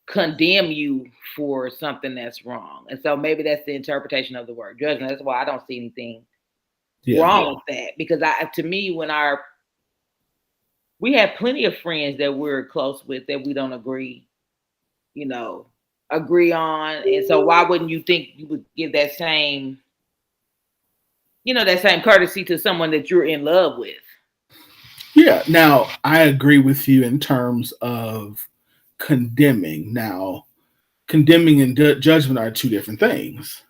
condemn you for something that's wrong. And so maybe that's the interpretation of the word judgment. That's why I don't see anything wrong with that, because to me, we have plenty of friends that we're close with that we don't agree on, and so why wouldn't you think you would give that same courtesy to someone that you're in love with? Yeah. Now, I agree with you in terms of condemning. Now, condemning and judgment are two different things.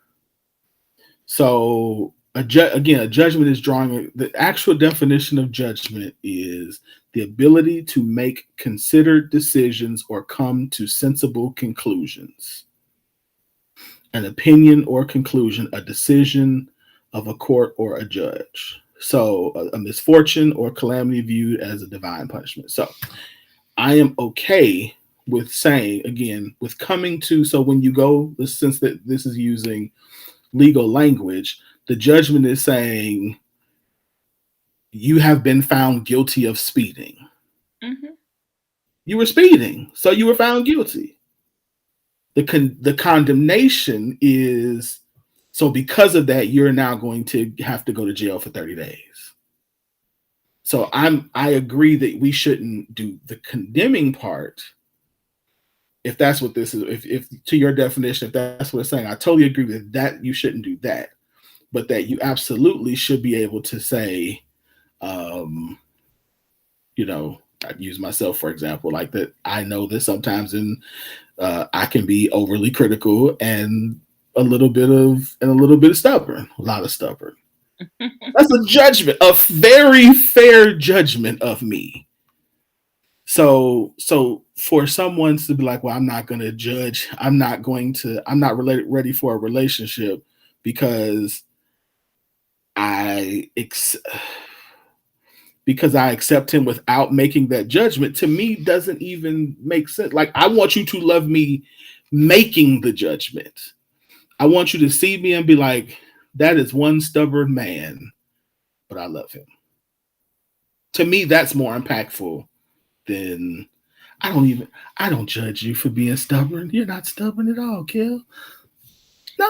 So, again, a judgment is drawing. The actual definition of judgment is the ability to make considered decisions or come to sensible conclusions. An opinion or conclusion, a decision of a court or a judge. So, a misfortune or calamity viewed as a divine punishment. So, I am okay with saying, again, with coming to, so when you go, since that this is using legal language, the judgment is saying you have been found guilty of speeding. Mm-hmm. You were speeding, so you were found guilty. The condemnation is, so because of that, you're now going to have to go to jail for 30 days. So I agree that we shouldn't do the condemning part. If that's what this is, if to your definition, if that's what it's saying, I totally agree with that. You shouldn't do that, but that you absolutely should be able to say, I'd use myself for example, like that. I know that sometimes I can be overly critical and a little bit of stubborn, a lot of stubborn. That's a judgment, a very fair judgment of me. So for someone to be like, well, I'm not going to judge. I'm not ready for a relationship because I accept him without making that judgment, to me doesn't even make sense. Like, I want you to love me making the judgment. I want you to see me and be like, that is one stubborn man, but I love him. To me, that's more impactful than I don't judge you for being stubborn. You're not stubborn at all, Kel. No.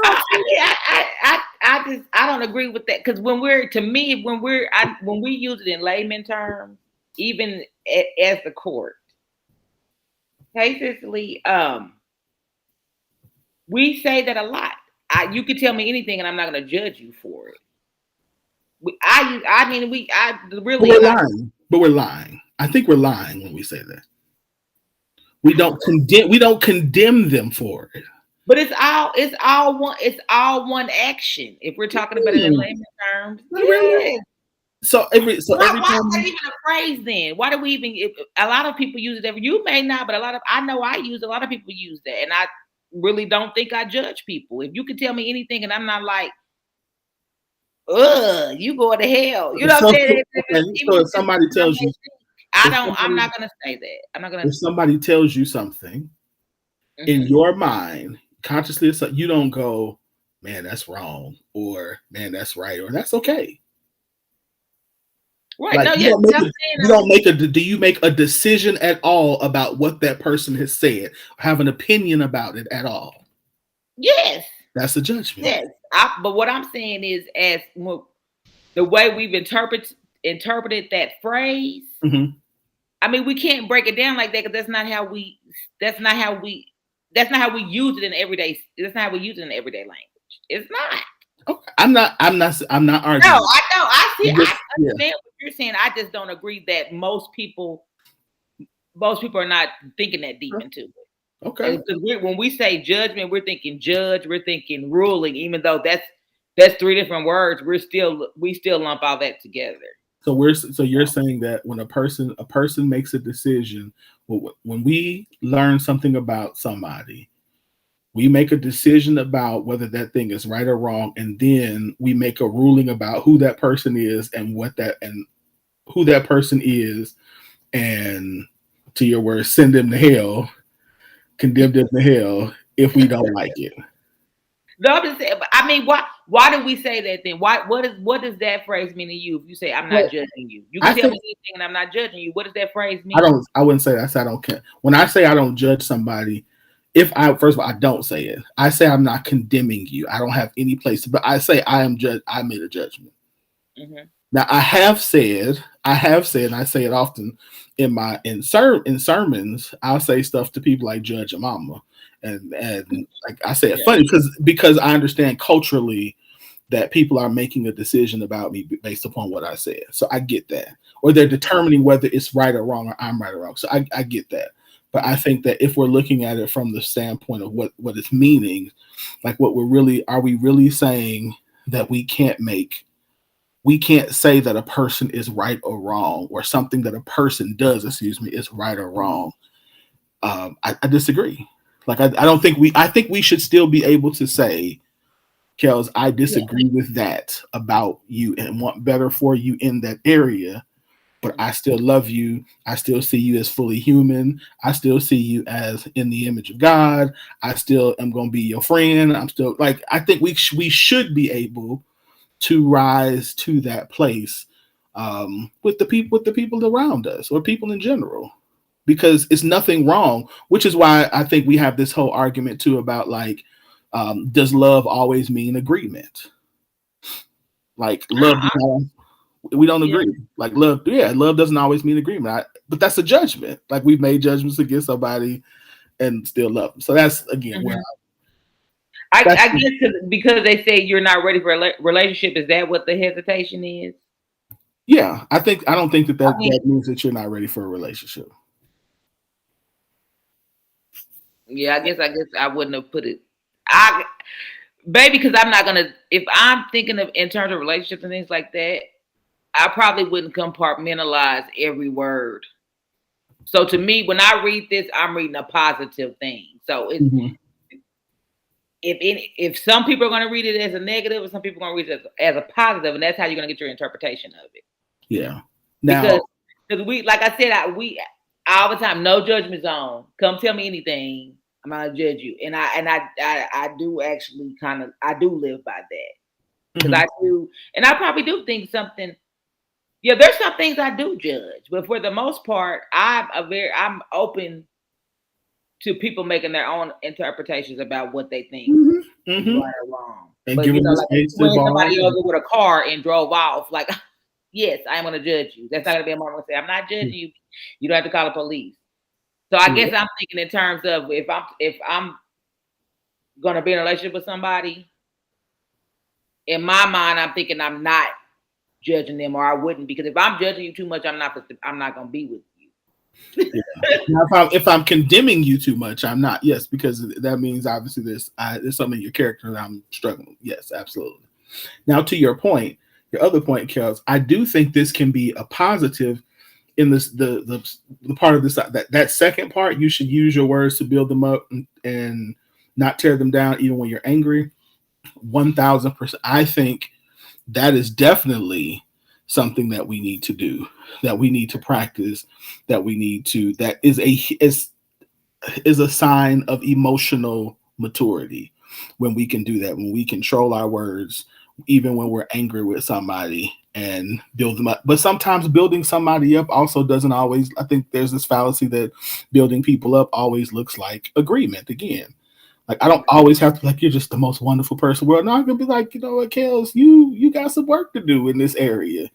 I don't agree with that, because when we use it in layman terms, even as the court, basically, we say that a lot. You could tell me anything, and I'm not going to judge you for it. We're lying. But we're lying. I think we're lying when we say that. We don't condemn them for it. But it's all one action. If we're talking about it in layman terms, really. So every why is that even a phrase then? Why do we even? A lot of people use it. You may not, but I know I use. A lot of people use that, and I really don't think I judge people. If you can tell me anything, and I'm not like, you going to hell. You know what I'm saying? So if somebody tells you, I'm not gonna say that. I'm not gonna. If somebody tells you something in your mind, consciously, you don't go, man, that's wrong, or man, that's right, or that's okay. Right. Like, do you make a decision at all about what that person has said? Have an opinion about it at all? Yes. That's a judgment. Yes. But what I'm saying is, the way we've interpreted that phrase, Mm-hmm. I mean, we can't break it down like that because that's not how we use it in everyday. That's not how we use it in everyday language. It's not. Okay. I'm not No, arguing. I know. I see. I Yeah. understand what you're saying. I just don't agree that most people are not thinking that deep into it. Okay. Because when we say judgment, we're thinking judge, we're thinking ruling, even though that's three different words. We still lump all that together. So you're saying that when a person makes a decision, when we learn something about somebody, we make a decision about whether that thing is right or wrong, and then we make a ruling about who that person is and who that person is, and to your words, send them to hell, condemn them to hell if we don't like it. No, I'm just saying, I mean, why do we say that then? What does that phrase mean to you? If you say I'm not judging you, you can tell me anything and I'm not judging you. What does that phrase mean? I wouldn't say that. I say I don't care. When I say I don't judge somebody, first of all, I don't say it. I say I'm not condemning you. I don't have any place, but I say I made a judgment. Mm-hmm. Now I have said, and I say it often in sermons. I'll say stuff to people like Judge and Mama, and like I say it funny because I understand culturally that people are making a decision about me based upon what I said. So I get that, or they're determining whether it's right or wrong, or I'm right or wrong. So I get that. But I think that if we're looking at it from the standpoint of what it's meaning, like are we really saying that we can't say that a person is right or wrong, or something that a person does, is right or wrong? I disagree. Like I don't think I think we should still be able to say, Kels, I disagree with that about you and want better for you in that area, but I still love you. I still see you as fully human. I still see you as in the image of God. I still am going to be your friend. I'm still I think we should be able to rise to that place with the people around us, or people in general, because it's nothing wrong. Which is why I think we have this whole argument too about does love always mean agreement? Like love, we don't agree. Like love doesn't always mean agreement. But that's a judgment. Like we've made judgments against somebody and still love them. So that's again where I guess because they say you're not ready for a relationship. Is that what the hesitation is? Yeah, I don't think that means that you're not ready for a relationship. Yeah, I guess I wouldn't have put it. Because I'm not gonna. If I'm thinking of in terms of relationships and things like that, I probably wouldn't compartmentalize every word. So to me, when I read this, I'm reading a positive thing. So if some people are going to read it as a negative, or some people are going to read it as a positive, and that's how you're going to get your interpretation of it. Yeah. Now, because we, like I said, we all the time, no judgment zone. Come tell me anything, I'm not gonna judge you. And I do actually I do live by that, because I do, and I probably do think something. Yeah, there's some things I do judge, but for the most part, I'm open to people making their own interpretations about what they think is right or wrong. And but when somebody else with a car and drove off, like, yes, I'm going to judge you. That's not going to be a moment to say, I'm not judging you. You don't have to call the police. So I guess I'm thinking in terms of if I'm going to be in a relationship with somebody, in my mind, I'm thinking I'm not judging them, or I wouldn't, because if I'm judging you too much, I'm not going to be with you. Now, if I'm condemning you too much, I'm not. Yes, because that means obviously there's something in your character that I'm struggling with. Yes, absolutely. Now, to your other point, Kels, I do think this can be a positive in this the part of this that second part. You should use your words to build them up and not tear them down, even when you're angry. 1,000%. I think that is definitely something that we need to do, that we need to practice, that is a sign of emotional maturity when we can do that, when we control our words, even when we're angry with somebody, and build them up. But sometimes building somebody up also doesn't always. I think there's this fallacy that building people up always looks like agreement again. Like, I don't always have to be like, you're just the most wonderful person in the world. No, I could be like, you know what, Kels, you got some work to do in this area.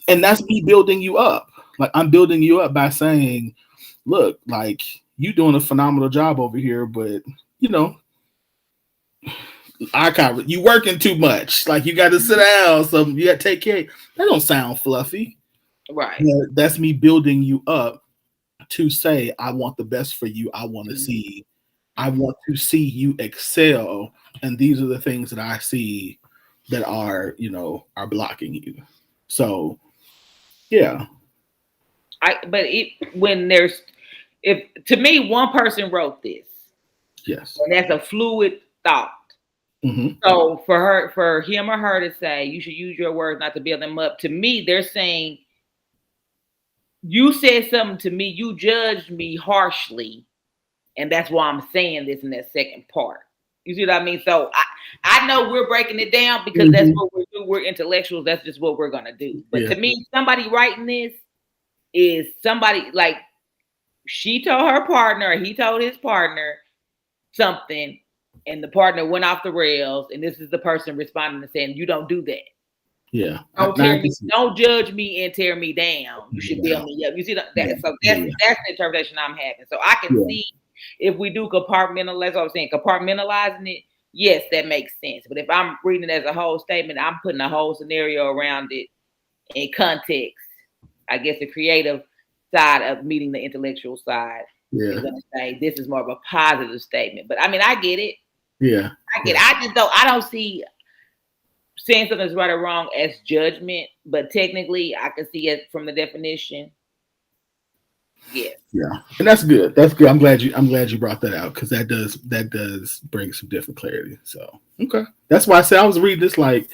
And that's me building you up. Like, I'm building you up by saying, look, like, you doing a phenomenal job over here, but, you know, you working too much. Like, you got to sit down. So you got to take care. That don't sound fluffy. Right. But that's me building you up to say, I want the best for you. I want to see you excel. And these are the things that I see that are blocking you. So, yeah. If to me, one person wrote this. Yes. And that's a fluid thought. Mm-hmm. So for him or her to say, you should use your words not to build them up. To me, they're saying, you said something to me, you judged me harshly, and that's why I'm saying this in that second part. You see what I mean? So I know we're breaking it down because that's what we do. We're intellectuals. That's just what we're going to do. But to me, somebody writing this is somebody like she told her partner or he told his partner something, and the partner went off the rails, and this is the person responding and saying, you don't do that. Yeah. Don't judge me and tear me down. You should build me up. You see that? So that's the interpretation I'm having. So I can see if we do compartmentalize, I was saying compartmentalizing it, yes, that makes sense. But if I'm reading it as a whole statement, I'm putting a whole scenario around it in context. I guess the creative side of meeting the intellectual side is going to say this is more of a positive statement. But I mean, I get it. Yeah. I get it. I don't see saying something's right or wrong as judgment, but technically I can see it from the definition. Yes. Yeah. And that's good. That's good. I'm glad you brought that out, because that does bring some different clarity. So okay. That's why I said I was reading this like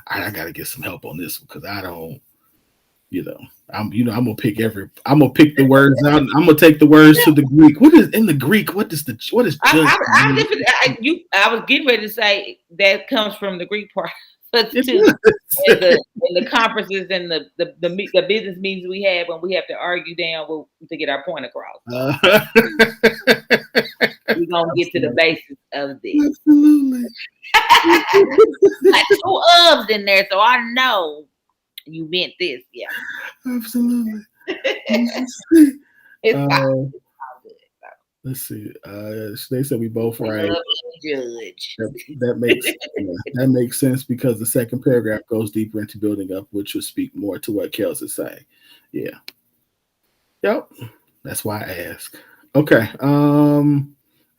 I gotta get some help on this, because I don't, I'm gonna pick the words out. I'm gonna take the words to the Greek. What is in the Greek? What is judge? I was getting ready to say that comes from the Greek part, but too in the conferences and the business meetings we have when we have to argue down to get our point across. We're gonna get to the basis of this. Absolutely. Like 2 ofs in there, so I know you meant this. Yeah. Absolutely. It's all good. Let's see. They said we both right. Judge. That makes sense, because the second paragraph goes deeper into building up, which will speak more to what Kels is saying. Yeah. Yep. That's why I ask. Okay. All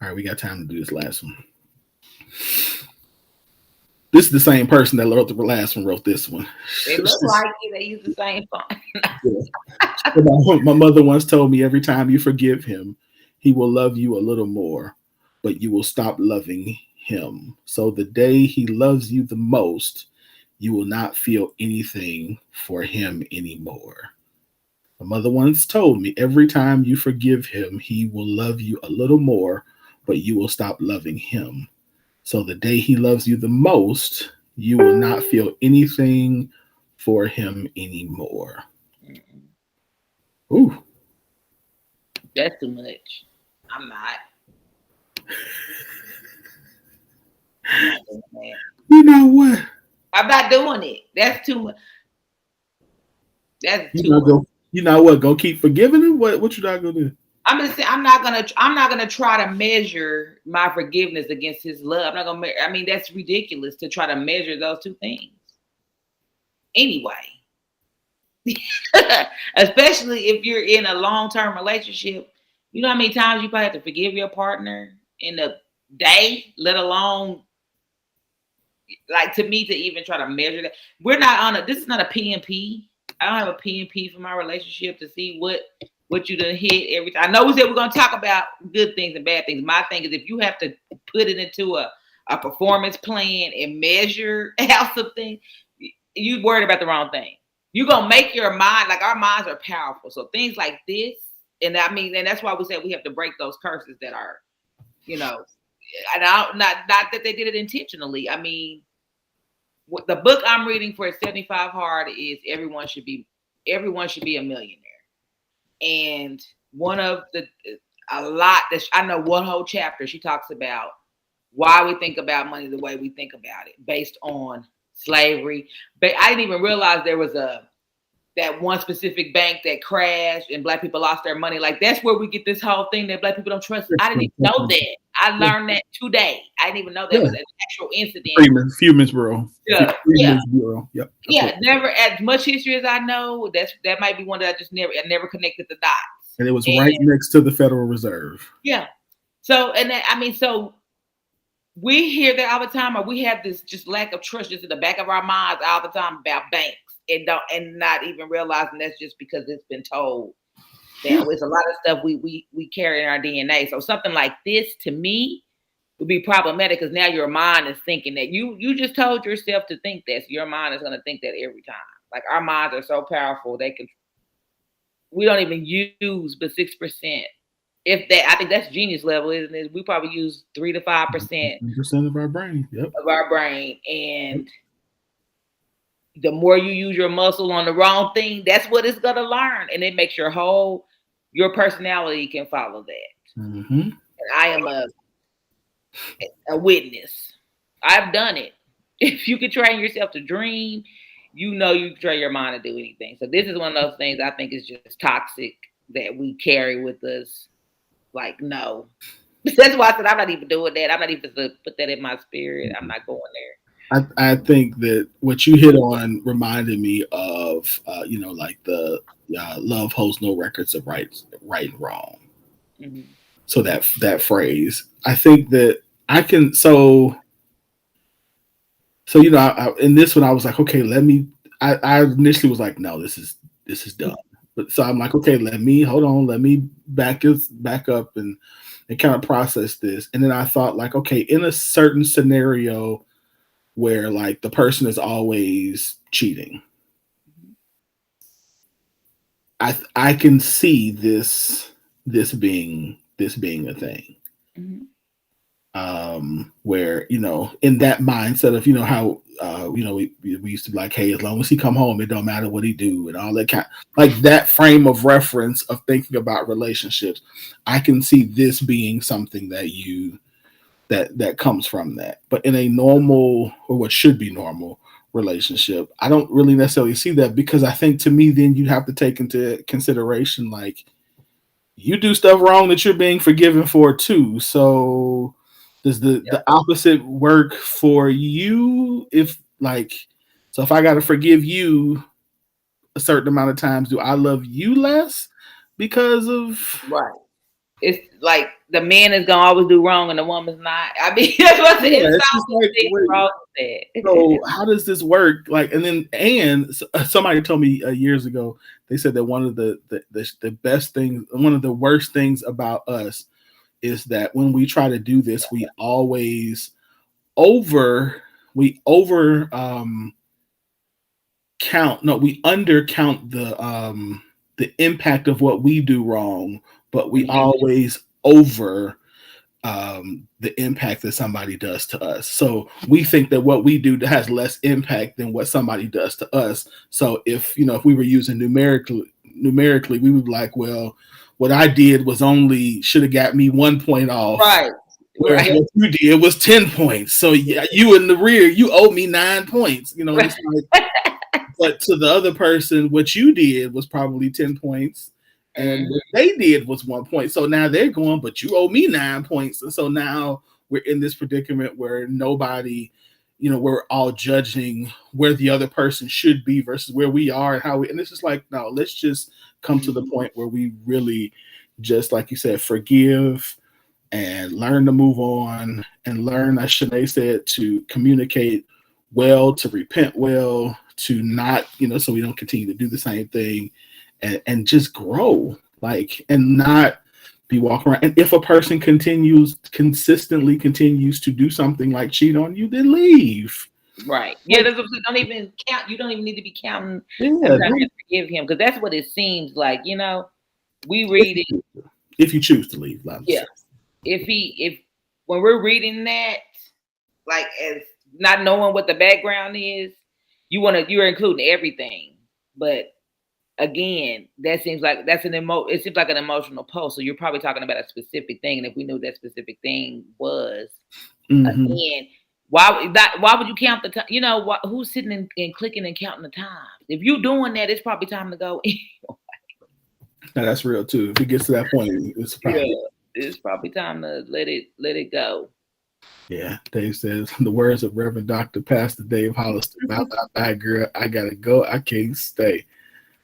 right, we got time to do this last one. This is the same person that wrote the last one, wrote this one. It looks like they use the same font. My mother once told me, every time you forgive him, he will love you a little more, but you will stop loving him. So the day he loves you the most, you will not feel anything for him anymore. My mother once told me, every time you forgive him, he will love you a little more, but you will stop loving him. So the day he loves you the most, you will not feel anything for him anymore. Ooh. That's too much. I'm not. You know what? I'm not doing it. That's too much. That's too much. You know what? Go keep forgiving him? What you not gonna do? I'm just saying, I'm not gonna try to measure my forgiveness against his love. I'm not gonna. I mean, that's ridiculous to try to measure those two things. Anyway, especially if you're in a long-term relationship, you know how many times you probably have to forgive your partner in a day, let alone, like, to me, to even try to measure that. We're not on this is not a P&P. I don't have a P&P for my relationship to see what you done hit every time. I know we said we're going to talk about good things and bad things. My thing is, if you have to put it into a performance plan and measure out something, you worried about the wrong thing. You're going to make your mind, like, our minds are powerful. So things like this, and that's why we said we have to break those curses that are, and not that they did it intentionally. I mean, the book I'm reading for 75 Hard is everyone should be a millionaire. And one of I know one whole chapter, she talks about why we think about money the way we think about it, based on slavery. But I didn't even realize there was that one specific bank that crashed and Black people lost their money. Like, that's where we get this whole thing that Black people don't trust. I didn't even know that. I learned that today. I didn't even know that was an actual incident. Freeman's Bureau. Yeah. Freeman's Bureau. Yep. Yeah. Never, as much history as I know, that might be one that I never connected the dots. And it was right next to the Federal Reserve. Yeah. So, and that, I mean, so we hear that all the time, or we have this just lack of trust just in the back of our minds all the time about banks, and not even realizing that's just because it's been told. It's a lot of stuff we carry in our DNA. So something like this, to me, would be problematic, because now your mind is thinking that you just told yourself to think that. So your mind is going to think that every time. Like, our minds are so powerful, we don't even use but 6%. If that, I think that's genius level, isn't it? We probably use 3 to 5% of our brain. Yep. Of our brain. And the more you use your muscle on the wrong thing, that's what it's gonna learn. And it makes your personality can follow that. Mm-hmm. And I am a witness. I've done it. If you can train yourself to dream, you can train your mind to do anything. So this is one of those things I think is just toxic that we carry with us. Like, no. That's why I said I'm not even doing that. I'm not even to put that in my spirit. I'm not going there. I think that what you hit on reminded me of, like the love holds no records of right and wrong. Mm-hmm. So that phrase, I think that I can. So in this one, I was like, okay, I initially was like, no, this is dumb. But so I'm like, okay, let me back up and kind of process this. And then I thought, like, okay, in a certain scenario where, like, the person is always cheating, I can see this being a thing. Mm-hmm. Where, in that mindset of, how, we used to be like, hey, as long as he come home, it don't matter what he do, and all that kind, like that frame of reference of thinking about relationships. I can see this being something that comes from that. But in a normal, or what should be normal, relationship, I don't really necessarily see that, because I think, to me, then you have to take into consideration, like, you do stuff wrong that you're being forgiven for too. So does the opposite work for you? If I got to forgive you a certain amount of times, do I love you less because of? Right. It's like the man is gonna always do wrong and the woman's not. I mean, that's what wrong with that. So how does this work? Like, and somebody told me years ago, they said that one of the best things, one of the worst things about us, is that when we try to do this, we always undercount the impact of what we do wrong, but we always over the impact that somebody does to us. So we think that what we do has less impact than what somebody does to us. So if we were using numerically, we would be like, well, what I did should have got me 1 point off. Right. Whereas what you did was 10 points. So yeah, you in the rear, you owe me 9 points. It's like, but to the other person, what you did was probably 10 points. And what they did was 1 point. So now they're going, but you owe me 9 points. And so now we're in this predicament where nobody, we're all judging where the other person should be versus where we are and it's just like, no, let's just come to the point where we really just, like you said, forgive and learn to move on and learn, as Shanae said, to communicate well, to repent well, to not, so we don't continue to do the same thing. And just grow, and not be walking around. And if a person consistently continues to do something like cheat on you, then leave. Right. Yeah, don't even count. You don't even need to be counting. Yeah, forgive him, because that's what it seems like. We read it. If you choose to leave, yeah. If when we're reading that, like, as not knowing what the background is, you're including everything, but again, that seems like that's it seems like an emotional post. So you're probably talking about a specific thing. And if we knew that specific thing was, again, why would you count the time? You know, who's sitting and clicking and counting the time? If you're doing that, it's probably time to go. Now, that's real too. If it gets to that point, it's probably time to let it go. Yeah, Dave says the words of Reverend Dr. Pastor Dave Hollister. Bye, girl. I gotta go. I can't stay.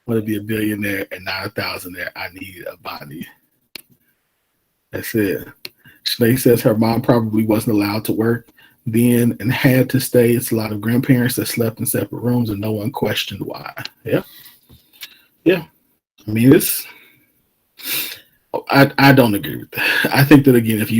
Want to be a billionaire and not a thousandaire. I need a body. That's it. Sinead says her mom probably wasn't allowed to work then and had to stay. It's a lot of grandparents that slept in separate rooms and no one questioned why. Yeah. Yeah. I mean, I don't agree with that. I think that, again, if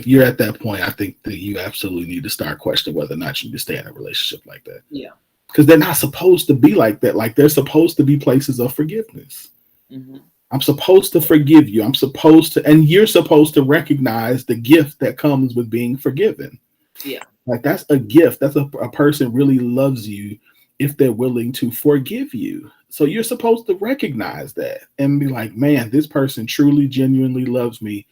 you're at that point, I think that you absolutely need to start questioning whether or not you need to stay in a relationship like that. Yeah. Because they're not supposed to be like that. Like, they're supposed to be places of forgiveness. Mm-hmm. I'm supposed to forgive you. And you're supposed to recognize the gift that comes with being forgiven. Yeah. Like, that's a gift. That's a person really loves you if they're willing to forgive you. So you're supposed to recognize that and be like, man, this person truly, genuinely loves me.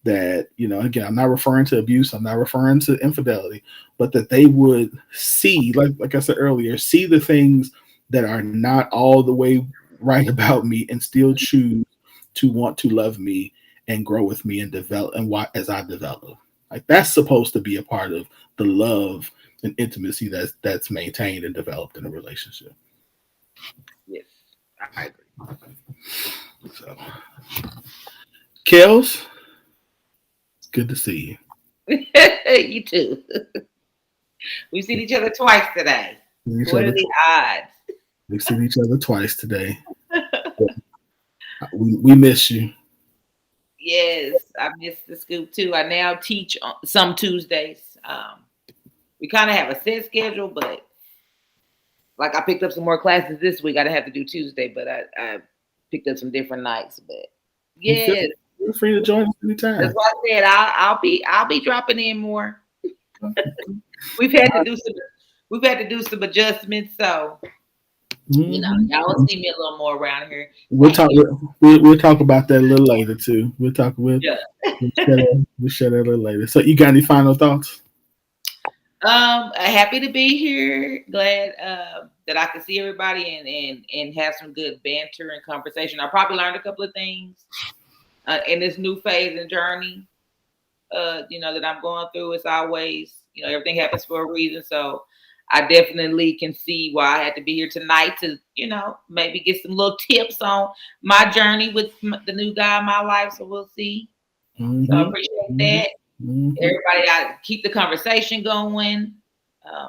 That, you know, again, I'm not referring to abuse. I'm not referring to infidelity, but that they would see, like I said earlier, see the things that are not all the way right about me and still choose to want to love me and grow with me and develop as I develop. Like, that's supposed to be a part of the love and intimacy that's maintained and developed in a relationship. Yes, I agree. So, Kels, it's good to see you. You too. We've seen each other twice today. What are the odds? We've seen each other twice today. We miss you. Yes, I miss the scoop too. I now teach on some Tuesdays. We kind of have a set schedule, but like, I picked up some more classes this week. I didn't have to do Tuesday, but I picked up some different nights. But yes, feel free to join us anytime. That's what I said. I'll be dropping in more. We've had to do some adjustments, so you know, y'all will see me a little more around here. We'll talk about that a little later too. We'll share that a little later. So, you got any final thoughts? Happy to be here. Glad that I can see everybody and have some good banter and conversation. I probably learned a couple of things in this new phase and journey. You know, that I'm going through. It's always, you know, everything happens for a reason. So I definitely can see why I had to be here tonight to, you know, maybe get some little tips on my journey with the new guy in my life. So we'll see. Mm-hmm. So I appreciate that. Mm-hmm. Everybody, I keep the conversation going.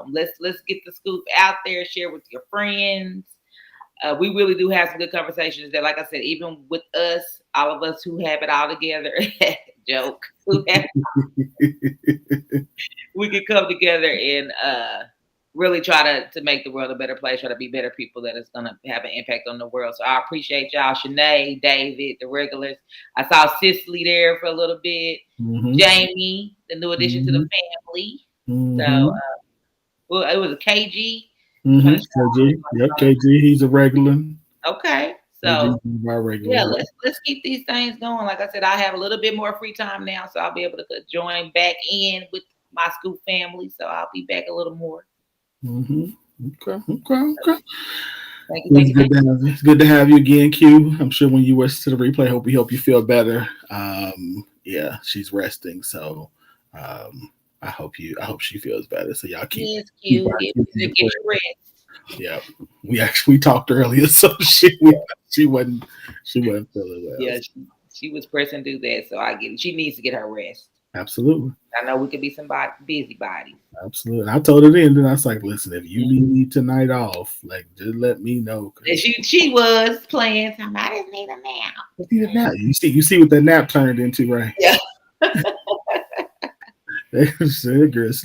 Let's get the scoop out there. Share with your friends. We really do have some good conversations that, like I said, even with us, all of us who have it all together, joke, we can come together and really try to make the world a better place, try to be better people that is going to have an impact on the world. So I appreciate y'all, Sinead, David, the regulars. I saw Cicely there for a little bit. Mm-hmm. Jamie, the new addition to the family. Mm-hmm. So, well, it was a KG. Mm-hmm. KG. Yep, KG. He's a regular. Okay. So, yeah, let's keep these things going. Like I said, I have a little bit more free time now, so I'll be able to join back in with my Scoop family. So I'll be back a little more. Mm-hmm. Okay. It's good to have you again, Q. I'm sure when you listen to the replay, we hope you feel better. Yeah, she's resting, so I hope she feels better. So y'all keep Q. Get your rest. Yeah, we talked earlier, so she wasn't feeling well. Yeah, she was pressing to do that, so I get it. She needs to get her rest. Absolutely. I know we could be somebody busybody. Absolutely. And I told her then I was like, listen, if you need tonight off, like, just let me know. And she was playing something. I just need a nap. You see what that nap turned into, right? Yeah.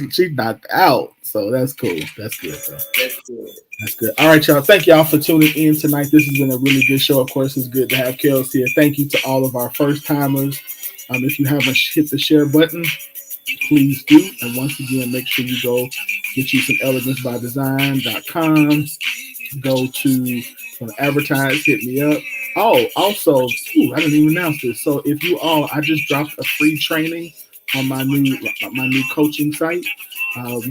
She knocked out. So that's cool. That's good. That's good. All right, y'all. Thank y'all for tuning in tonight. This has been a really good show. Of course, it's good to have Kels here. Thank you to all of our first timers. If you haven't hit the share button, please do. And once again, make sure you go get you some elegancebydesign.com. Go to Want to advertise? Hit me up. Oh, also, I didn't even announce this. So if you all, I just dropped a free training on my new coaching site.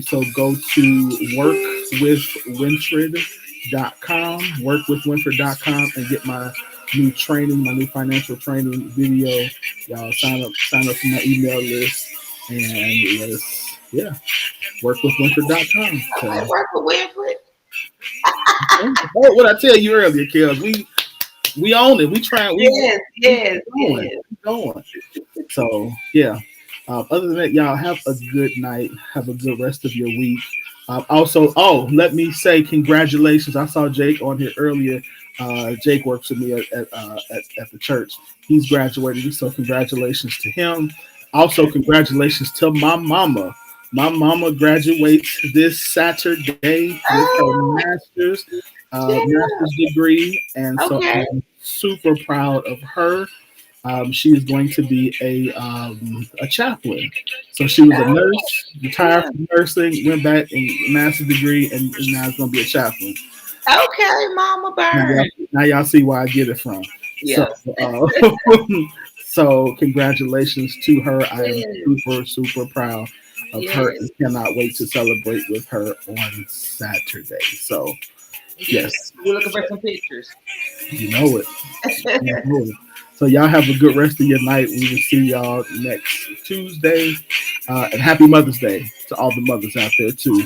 So go to workwithwinfred.com, and get my new training, my new financial training video. Y'all sign up for my email list, and workwithwinfred.com. I work with Winfred. What I tell you earlier, Kels, we own it. We try. Yes. Going. So yeah. Other than that, y'all have a good night. Have a good rest of your week. Also, let me say congratulations. I saw Jake on here earlier. Jake works with me at the church. He's graduating, so congratulations to him. Also, congratulations to my mama. My mama graduates this Saturday with her master's degree, and so I'm super proud of her. She is going to be a chaplain. So she was a nurse, retired from nursing, went back and master's degree, and now is going to be a chaplain. Okay, Mama Bird. Now y'all see where I get it from. Yeah. So congratulations to her. I am super proud of her and cannot wait to celebrate with her on Saturday. So yes. We're looking for some pictures. You know it. So y'all have a good rest of your night. We will see y'all next Tuesday. And happy Mother's Day to all the mothers out there too.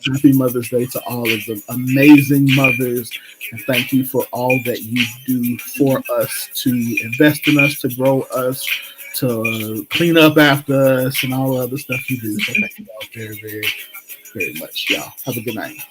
Happy Mother's Day to all of the amazing mothers. And thank you for all that you do for us, to invest in us, to grow us, to clean up after us, and all the other stuff you do. So thank you all very, very, very much. Y'all have a good night.